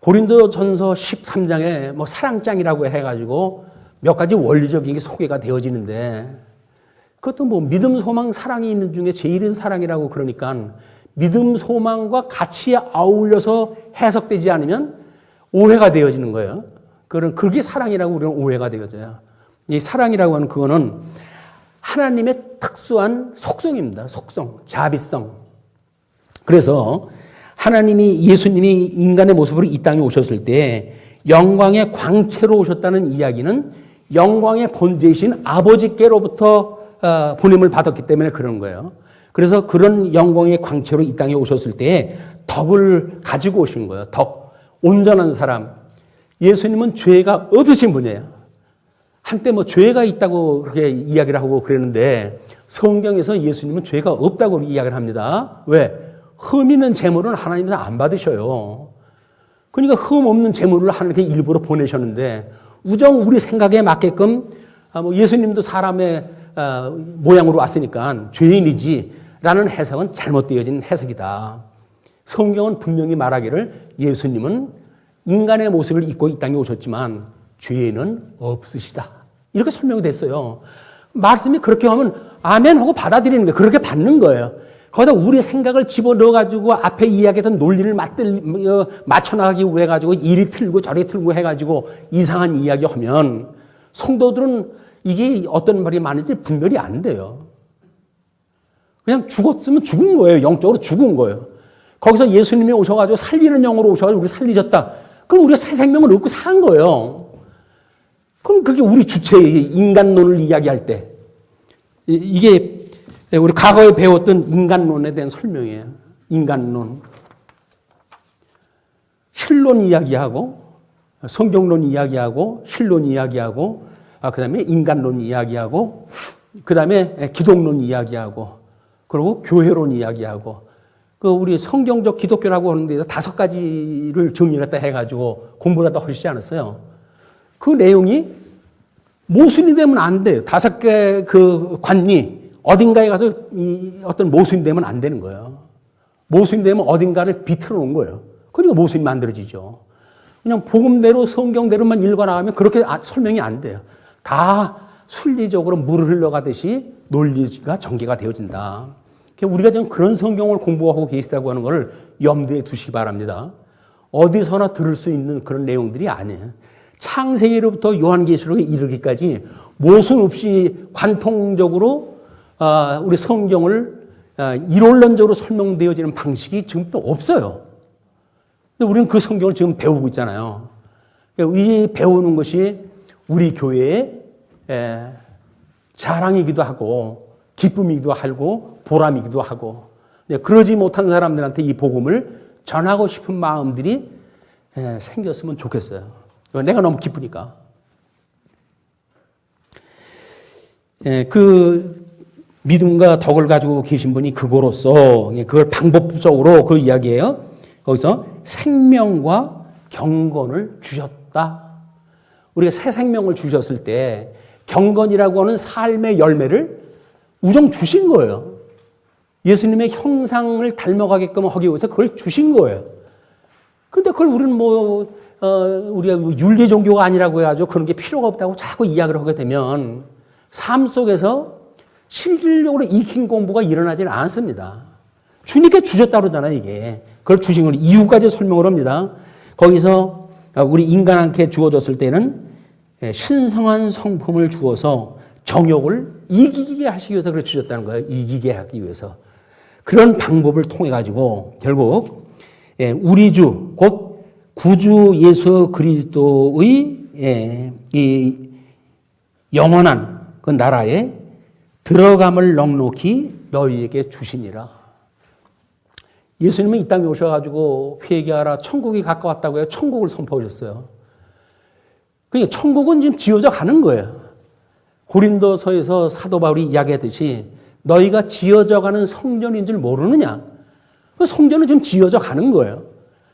고린도전서 13장에 뭐 사랑장이라고 해가지고 몇 가지 원리적인 게 소개가 되어지는데 그것도 뭐 믿음, 소망, 사랑이 있는 중에 제일은 사랑이라고 그러니까 믿음, 소망과 같이 아울려서 해석되지 않으면 오해가 되어지는 거예요. 그게 사랑이라고 우리는 오해가 되어져요. 이 사랑이라고 하는 그거는 하나님의 특수한 속성입니다. 속성, 자비성. 그래서 예수님이 인간의 모습으로 이 땅에 오셨을 때 영광의 광채로 오셨다는 이야기는 영광의 본체이신 아버지께로부터 보냄을 받았기 때문에 그런 거예요. 그래서 그런 영광의 광채로 이 땅에 오셨을 때 덕을 가지고 오신 거예요. 덕, 온전한 사람. 예수님은 죄가 없으신 분이에요. 한때 죄가 있다고 그렇게 이야기를 하고 그랬는데 성경에서 예수님은 죄가 없다고 이야기를 합니다. 왜? 흠 있는 재물은 하나님께서 안 받으셔요. 그러니까 흠 없는 재물을 하나님께 일부러 보내셨는데 우리 생각에 맞게끔 예수님도 사람의 모양으로 왔으니까 죄인이지라는 해석은 잘못되어진 해석이다. 성경은 분명히 말하기를 예수님은 인간의 모습을 입고 이 땅에 오셨지만 죄는 없으시다. 이렇게 설명이 됐어요. 말씀이 그렇게 하면 아멘 하고 받아들이는 거예요. 그렇게 받는 거예요. 거기다 우리 생각을 집어넣어가지고 앞에 이야기했던 논리를 맞춰나가기 위해 해가지고 이리 틀고 저리 틀고 해가지고 이상한 이야기 하면 성도들은 이게 어떤 말이 많은지 분별이 안 돼요. 그냥 죽었으면 죽은 거예요. 영적으로 죽은 거예요. 거기서 예수님이 오셔가지고 살리는 영으로 오셔가지고 우리 살리셨다. 그럼 우리가 새 생명을 얻고 산 거예요. 그럼 그게 우리 주체의 인간론을 이야기할 때 이게 우리 과거에 배웠던 인간론에 대한 설명이에요. 인간론. 신론 이야기하고 성경론 이야기하고 신론 이야기하고 그다음에 인간론 이야기하고 그다음에 기독론 이야기하고 그리고 교회론 이야기하고 우리 성경적 기독교라고 하는데 5가지를 정리했다 해가지고 공부를 하다 하시지 않았어요. 그 내용이 모순이 되면 안 돼요. 5개 그 관리 어딘가에 가서 어떤 모순이 되면 안 되는 거예요. 모순이 되면 어딘가를 비틀어 놓은 거예요. 그러니까 모순이 만들어지죠. 그냥 복음대로 성경대로만 읽어나가면 그렇게 설명이 안 돼요. 다 순리적으로 물을 흘러가듯이 논리가 전개가 되어진다. 우리가 지금 그런 성경을 공부하고 계시다고 하는 것을 염두에 두시기 바랍니다. 어디서나 들을 수 있는 그런 내용들이 아니에요. 창세기로부터 요한계시록에 이르기까지 모순 없이 관통적으로 우리 성경을 이론론적으로 설명되어지는 방식이 지금 또 없어요. 근데 우리는 그 성경을 지금 배우고 있잖아요. 이 배우는 것이 우리 교회의 자랑이기도 하고 기쁨이기도 하고 보람이기도 하고 그러지 못한 사람들한테 이 복음을 전하고 싶은 마음들이 생겼으면 좋겠어요. 내가 너무 기쁘니까. 그 믿음과 덕을 가지고 계신 분이 그거로서 그걸 방법적으로 그 이야기예요. 거기서 생명과 경건을 주셨다. 우리가 새 생명을 주셨을 때 경건이라고 하는 삶의 열매를 우정 주신 거예요. 예수님의 형상을 닮아가게끔 하기 위해서 그걸 주신 거예요. 근데 그걸 우리는 우리가 윤리 종교가 아니라고 해가지고 그런 게 필요가 없다고 자꾸 이야기를 하게 되면 삶 속에서 실질적으로 익힌 공부가 일어나지는 않습니다. 주님께 주셨다고 그러잖아요, 이게. 그걸 주신 걸 이유까지 설명을 합니다. 거기서 우리 인간한테 주어졌을 때는 신성한 성품을 주어서 정욕을 이기게 하시기 위해서 그렇게 주셨다는 거예요. 이기게 하기 위해서. 그런 방법을 통해 가지고 결국 우리 주, 곧 구주 예수 그리스도의 이 영원한 그 나라에 들어감을 넉넉히 너희에게 주시니라. 예수님은 이 땅에 오셔가지고 회개하라 천국이 가까웠다고 해서 천국을 선포하셨어요. 그러니까 천국은 지금 지어져 가는 거예요. 고린도서에서 사도 바울이 이야기했듯이 너희가 지어져 가는 성전인 줄 모르느냐? 그 성전은 지금 지어져 가는 거예요.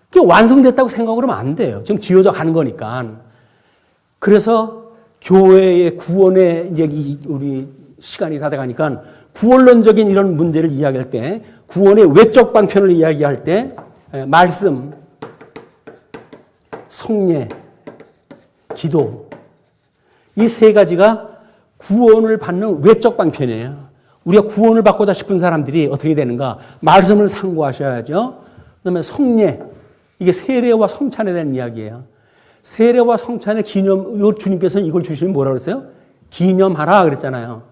그게 완성됐다고 생각을 하면 안 돼요. 지금 지어져 가는 거니까. 그래서 교회의 구원의 이제 우리 시간이 다 돼가니까 구원론적인 이런 문제를 이야기할 때 구원의 외적 방편을 이야기할 때 말씀, 성례, 기도 이 세 가지가 구원을 받는 외적 방편이에요. 우리가 구원을 받고자 싶은 사람들이 어떻게 되는가? 말씀을 상고하셔야죠. 그다음에 성례, 이게 세례와 성찬에 대한 이야기예요. 세례와 성찬의 기념, 주님께서는 이걸 주시면 뭐라고 그랬어요? 기념하라 그랬잖아요.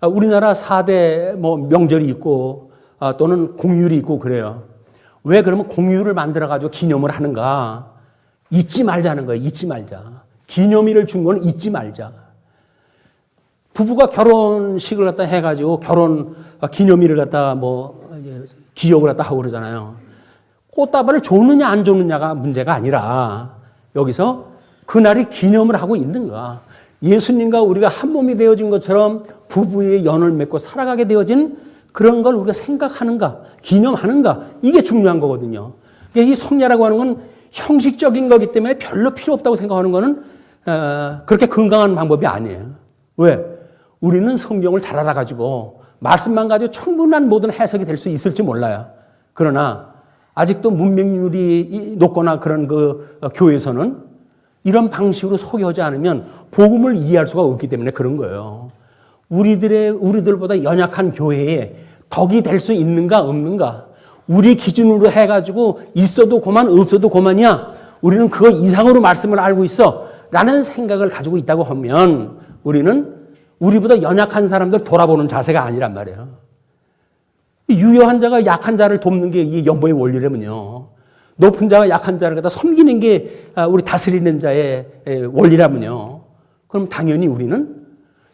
우리나라 4대 뭐 명절이 있고 또는 공휴일이 있고 그래요. 왜 그러면 공휴일을 만들어가지고 기념을 하는가? 잊지 말자는 거예요. 잊지 말자. 기념일을 준 거는 잊지 말자. 부부가 결혼식을 갖다 해가지고 결혼 기념일을 갖다 뭐 기억을 갖다 하고 그러잖아요. 꽃다발을 줬느냐 안 줬느냐가 문제가 아니라 여기서 그날이 기념을 하고 있는가. 예수님과 우리가 한 몸이 되어진 것처럼 부부의 연을 맺고 살아가게 되어진 그런 걸 우리가 생각하는가, 기념하는가, 이게 중요한 거거든요. 이 성례라고 하는 건 형식적인 거기 때문에 별로 필요 없다고 생각하는 거는 그렇게 건강한 방법이 아니에요. 왜? 우리는 성경을 잘 알아가지고 말씀만 가지고 충분한 모든 해석이 될 수 있을지 몰라요. 그러나 아직도 문맹률이 높거나 그런 그 교회에서는 이런 방식으로 소개하지 않으면 복음을 이해할 수가 없기 때문에 그런 거예요. 우리들보다 연약한 교회에 덕이 될 수 있는가 없는가? 우리 기준으로 해가지고 있어도 고만 없어도 고만이야. 우리는 그거 이상으로 말씀을 알고 있어. 라는 생각을 가지고 있다고 하면 우리는 우리보다 연약한 사람들 돌아보는 자세가 아니란 말이에요. 유효한 자가 약한 자를 돕는 게 이 연보의 원리라면요. 높은 자가 약한 자를 갖다 섬기는 게 우리 다스리는 자의 원리라면요. 그럼 당연히 우리는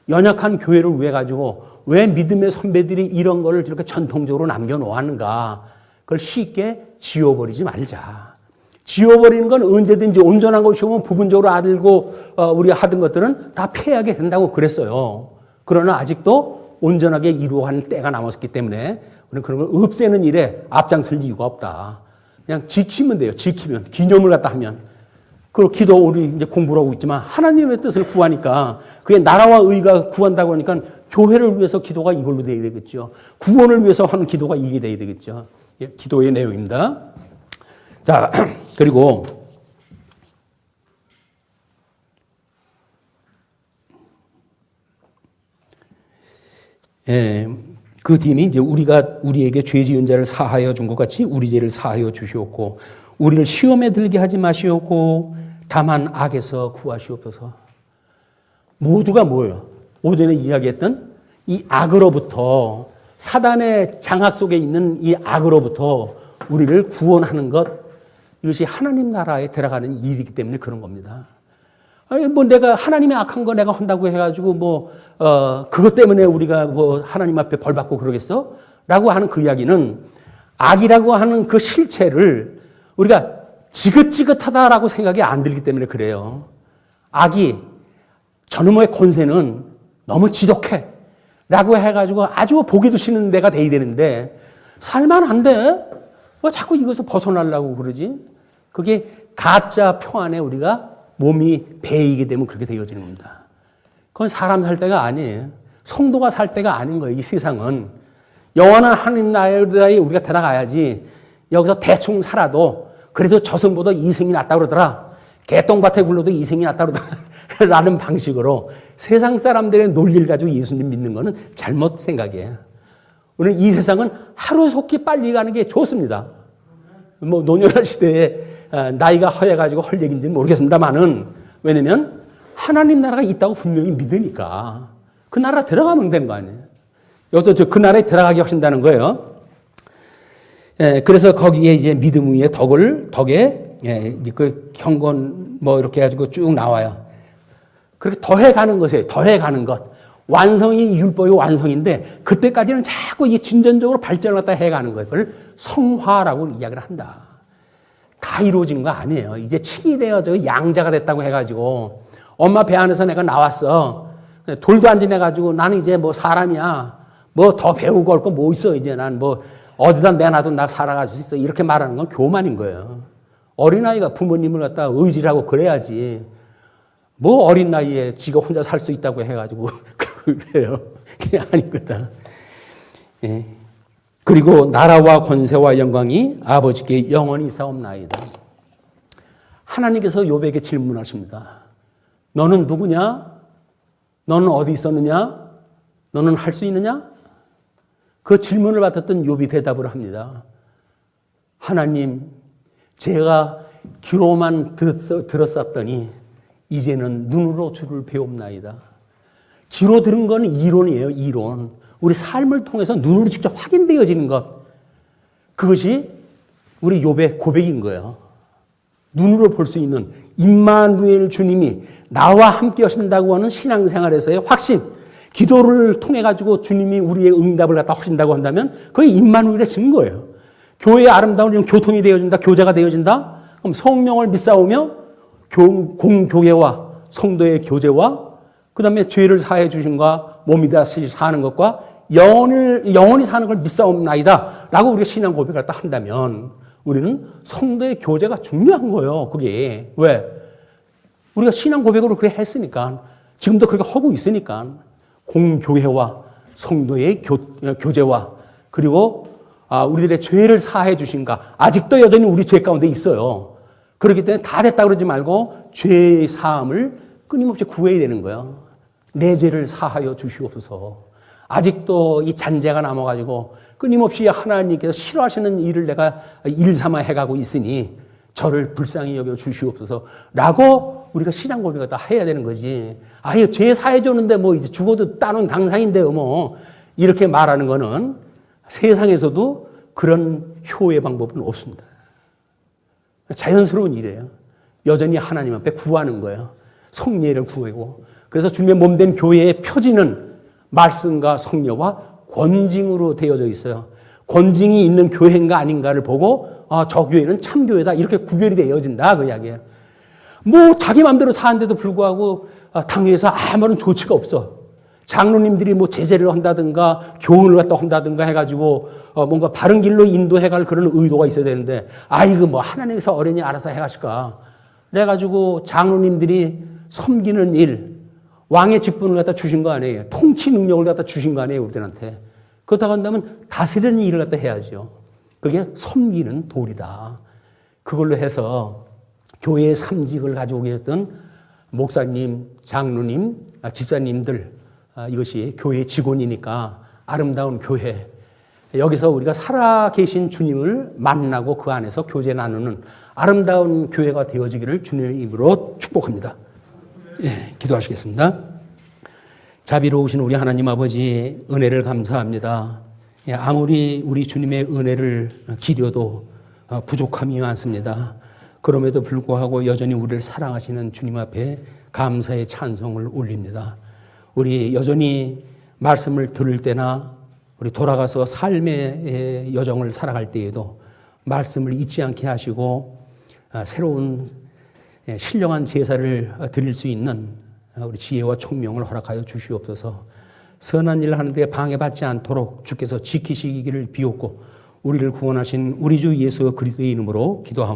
연약한 교회를 위해 가지고 왜 믿음의 선배들이 이런 거를 이렇게 전통적으로 남겨놓았는가. 그걸 쉽게 지워버리지 말자. 지워버리는 건 언제든지 온전한 것이 오면 부분적으로 알고 우리가 하던 것들은 다 폐하게 된다고 그랬어요. 그러나 아직도 온전하게 이루어가는 때가 남았기 때문에 우리는 그런 걸 없애는 일에 앞장설 이유가 없다. 그냥 지키면 돼요. 지키면. 기념을 갖다 하면. 그리고 기도 우리 이제 공부를 하고 있지만 하나님의 뜻을 구하니까 그게 나라와 의가 구한다고 하니까 교회를 위해서 기도가 이걸로 돼야 되겠죠. 구원을 위해서 하는 기도가 이게 돼야 되겠죠. 예, 기도의 내용입니다. 자, 그리고 그 뒤에 이제 우리에게 죄 지은 자를 사하여 준 것 같이 우리 죄를 사하여 주시옵고 우리를 시험에 들게 하지 마시옵고 다만 악에서 구하시옵소서. 모두가 뭐예요? 오전에 이야기했던 이 악으로부터 사단의 장악 속에 있는 이 악으로부터 우리를 구원하는 것, 이것이 하나님 나라에 들어가는 일이기 때문에 그런 겁니다. 아니, 뭐 내가 하나님의 악한 거 내가 한다고 해가지고 그것 때문에 우리가 하나님 앞에 벌 받고 그러겠어? 라고 하는 그 이야기는 악이라고 하는 그 실체를 우리가 지긋지긋하다라고 생각이 안 들기 때문에 그래요. 악이 저놈의 권세는 너무 지독해. 라고 해가지고 아주 보기도 싫은 데가 돼야 되는데 살만한데 왜 자꾸 이것을 벗어나려고 그러지? 그게 가짜 평안에 우리가 몸이 배이게 되면 그렇게 되어지는 겁니다. 그건 사람 살 때가 아니에요. 성도가 살 때가 아닌 거예요. 이 세상은. 영원한 하나님 나라에 우리가 들어가야지 여기서 대충 살아도 그래도 저승보다 이승이 낫다고 그러더라. 개똥밭에 굴러도 이승이 낫다고 그러더라. 라는 방식으로 세상 사람들의 논리를 가지고 예수님 믿는 거는 잘못 생각이에요. 우리는 이 세상은 하루속히 빨리 가는 게 좋습니다. 뭐 노년화 시대에 나이가 허해가지고 헐 얘기인지는 모르겠습니다만은 왜냐면 하나님 나라가 있다고 분명히 믿으니까 그 나라 들어가면 되는 거 아니에요. 여기서 그 나라에 들어가게 하신다는 거예요. 그래서 거기에 이제 믿음 위에 덕에 그 경건 이렇게 해가지고 쭉 나와요. 그렇게 더해가는 것이에요. 더해가는 것. 완성이 율법의 완성인데 그때까지는 자꾸 이 진전적으로 발전을 갖다 해가는 거예요. 그걸 성화라고 이야기를 한다. 다 이루어진 거 아니에요. 이제 칭이 되어져 양자가 됐다고 해가지고 엄마 배 안에서 내가 나왔어. 돌도 안 지내가지고 나는 이제 사람이야. 더 배우고 할 거 뭐 있어. 이제 난 어디다 내놔도 나 살아갈 수 있어. 이렇게 말하는 건 교만인 거예요. 어린아이가 부모님을 갖다 의지하고 그래야지. 어린 나이에 지가 혼자 살 수 있다고 해가지고 그래요. 그게 아닌 거다. 예. 그리고 나라와 권세와 영광이 아버지께 영원히 있사옵나이다. 하나님께서 욥에게 질문하십니다. 너는 누구냐? 너는 어디 있었느냐? 너는 할 수 있느냐? 그 질문을 받았던 욥이 대답을 합니다. 하나님, 제가 귀로만 들었었더니 이제는 눈으로 주를 배웁나이다. 귀로 들은 건 이론이에요, 이론. 우리 삶을 통해서 눈으로 직접 확인되어지는 것. 그것이 우리 욥의 고백인 거예요. 눈으로 볼 수 있는 임마누엘 주님이 나와 함께 하신다고 하는 신앙생활에서의 확신, 기도를 통해 가지고 주님이 우리의 응답을 갖다 하신다고 한다면 그게 임마누엘의 증거예요. 교회의 아름다운 교통이 되어진다, 교제가 되어진다. 그럼 성령을 믿사오며 공교회와 성도의 교제와 그다음에 죄를 사해 주신과 몸이 다시 사는 것과 영원히 사는 걸 믿사옵나이다 라고 우리가 신앙 고백을 딱 한다면 우리는 성도의 교제가 중요한 거예요. 그게 왜? 우리가 신앙 고백으로 그렇게 했으니까 지금도 그렇게 하고 있으니까 공교회와 성도의 교제와 그리고 우리들의 죄를 사해 주신가 아직도 여전히 우리 죄 가운데 있어요. 그렇기 때문에 다 됐다 그러지 말고 죄의 사함을 끊임없이 구해야 되는 거예요. 내 죄를 사하여 주시옵소서. 아직도 이 잔재가 남아가지고 끊임없이 하나님께서 싫어하시는 일을 내가 일삼아 해가고 있으니 저를 불쌍히 여겨 주시옵소서 라고 우리가 신앙 고백을 다 해야 되는 거지. 아예 죄 사해 주는데 뭐 이제 죽어도 따는 당상인데요 뭐 이렇게 말하는 거는 세상에서도 그런 효의 방법은 없습니다. 자연스러운 일이에요. 여전히 하나님 앞에 구하는 거예요. 성례를 구하고. 그래서 주님의 몸된 교회의 표지는 말씀과 성녀와 권징으로 되어져 있어요. 권징이 있는 교회인가 아닌가를 보고 저 교회는 참교회다 이렇게 구별이 되어진다 그 이야기예요. 뭐 자기 마음대로 사는데도 불구하고 당회에서 아무런 조치가 없어. 장로님들이 뭐 제재를 한다든가 교훈을 갖다 한다든가 해가지고 뭔가 바른 길로 인도해갈 그런 의도가 있어야 되는데 이거 뭐 하나님께서 어른이 알아서 해가실까. 그래가지고 장로님들이 섬기는 일 왕의 직분을 갖다 주신 거 아니에요. 통치 능력을 갖다 주신 거 아니에요, 우리들한테. 그렇다고 한다면 다스리는 일을 갖다 해야죠. 그게 섬기는 도리다. 그걸로 해서 교회의 삼직을 가지고 계셨던 목사님, 장로님, 집사님들, 이것이 교회의 직원이니까 아름다운 교회. 여기서 우리가 살아계신 주님을 만나고 그 안에서 교제 나누는 아름다운 교회가 되어지기를 주님의 이름으로 축복합니다. 예, 기도하시겠습니다. 자비로우신 우리 하나님 아버지 은혜를 감사합니다. 예, 아무리 우리 주님의 은혜를 기려도 부족함이 많습니다. 그럼에도 불구하고 여전히 우리를 사랑하시는 주님 앞에 감사의 찬송을 올립니다. 우리 여전히 말씀을 들을 때나 우리 돌아가서 삶의 여정을 살아갈 때에도 말씀을 잊지 않게 하시고 새로운 신령한 제사를 드릴 수 있는 우리 지혜와 총명을 허락하여 주시옵소서. 선한 일을 하는데 방해받지 않도록 주께서 지키시기를 비옵고 우리를 구원하신 우리 주 예수 그리스도의 이름으로 기도합니다.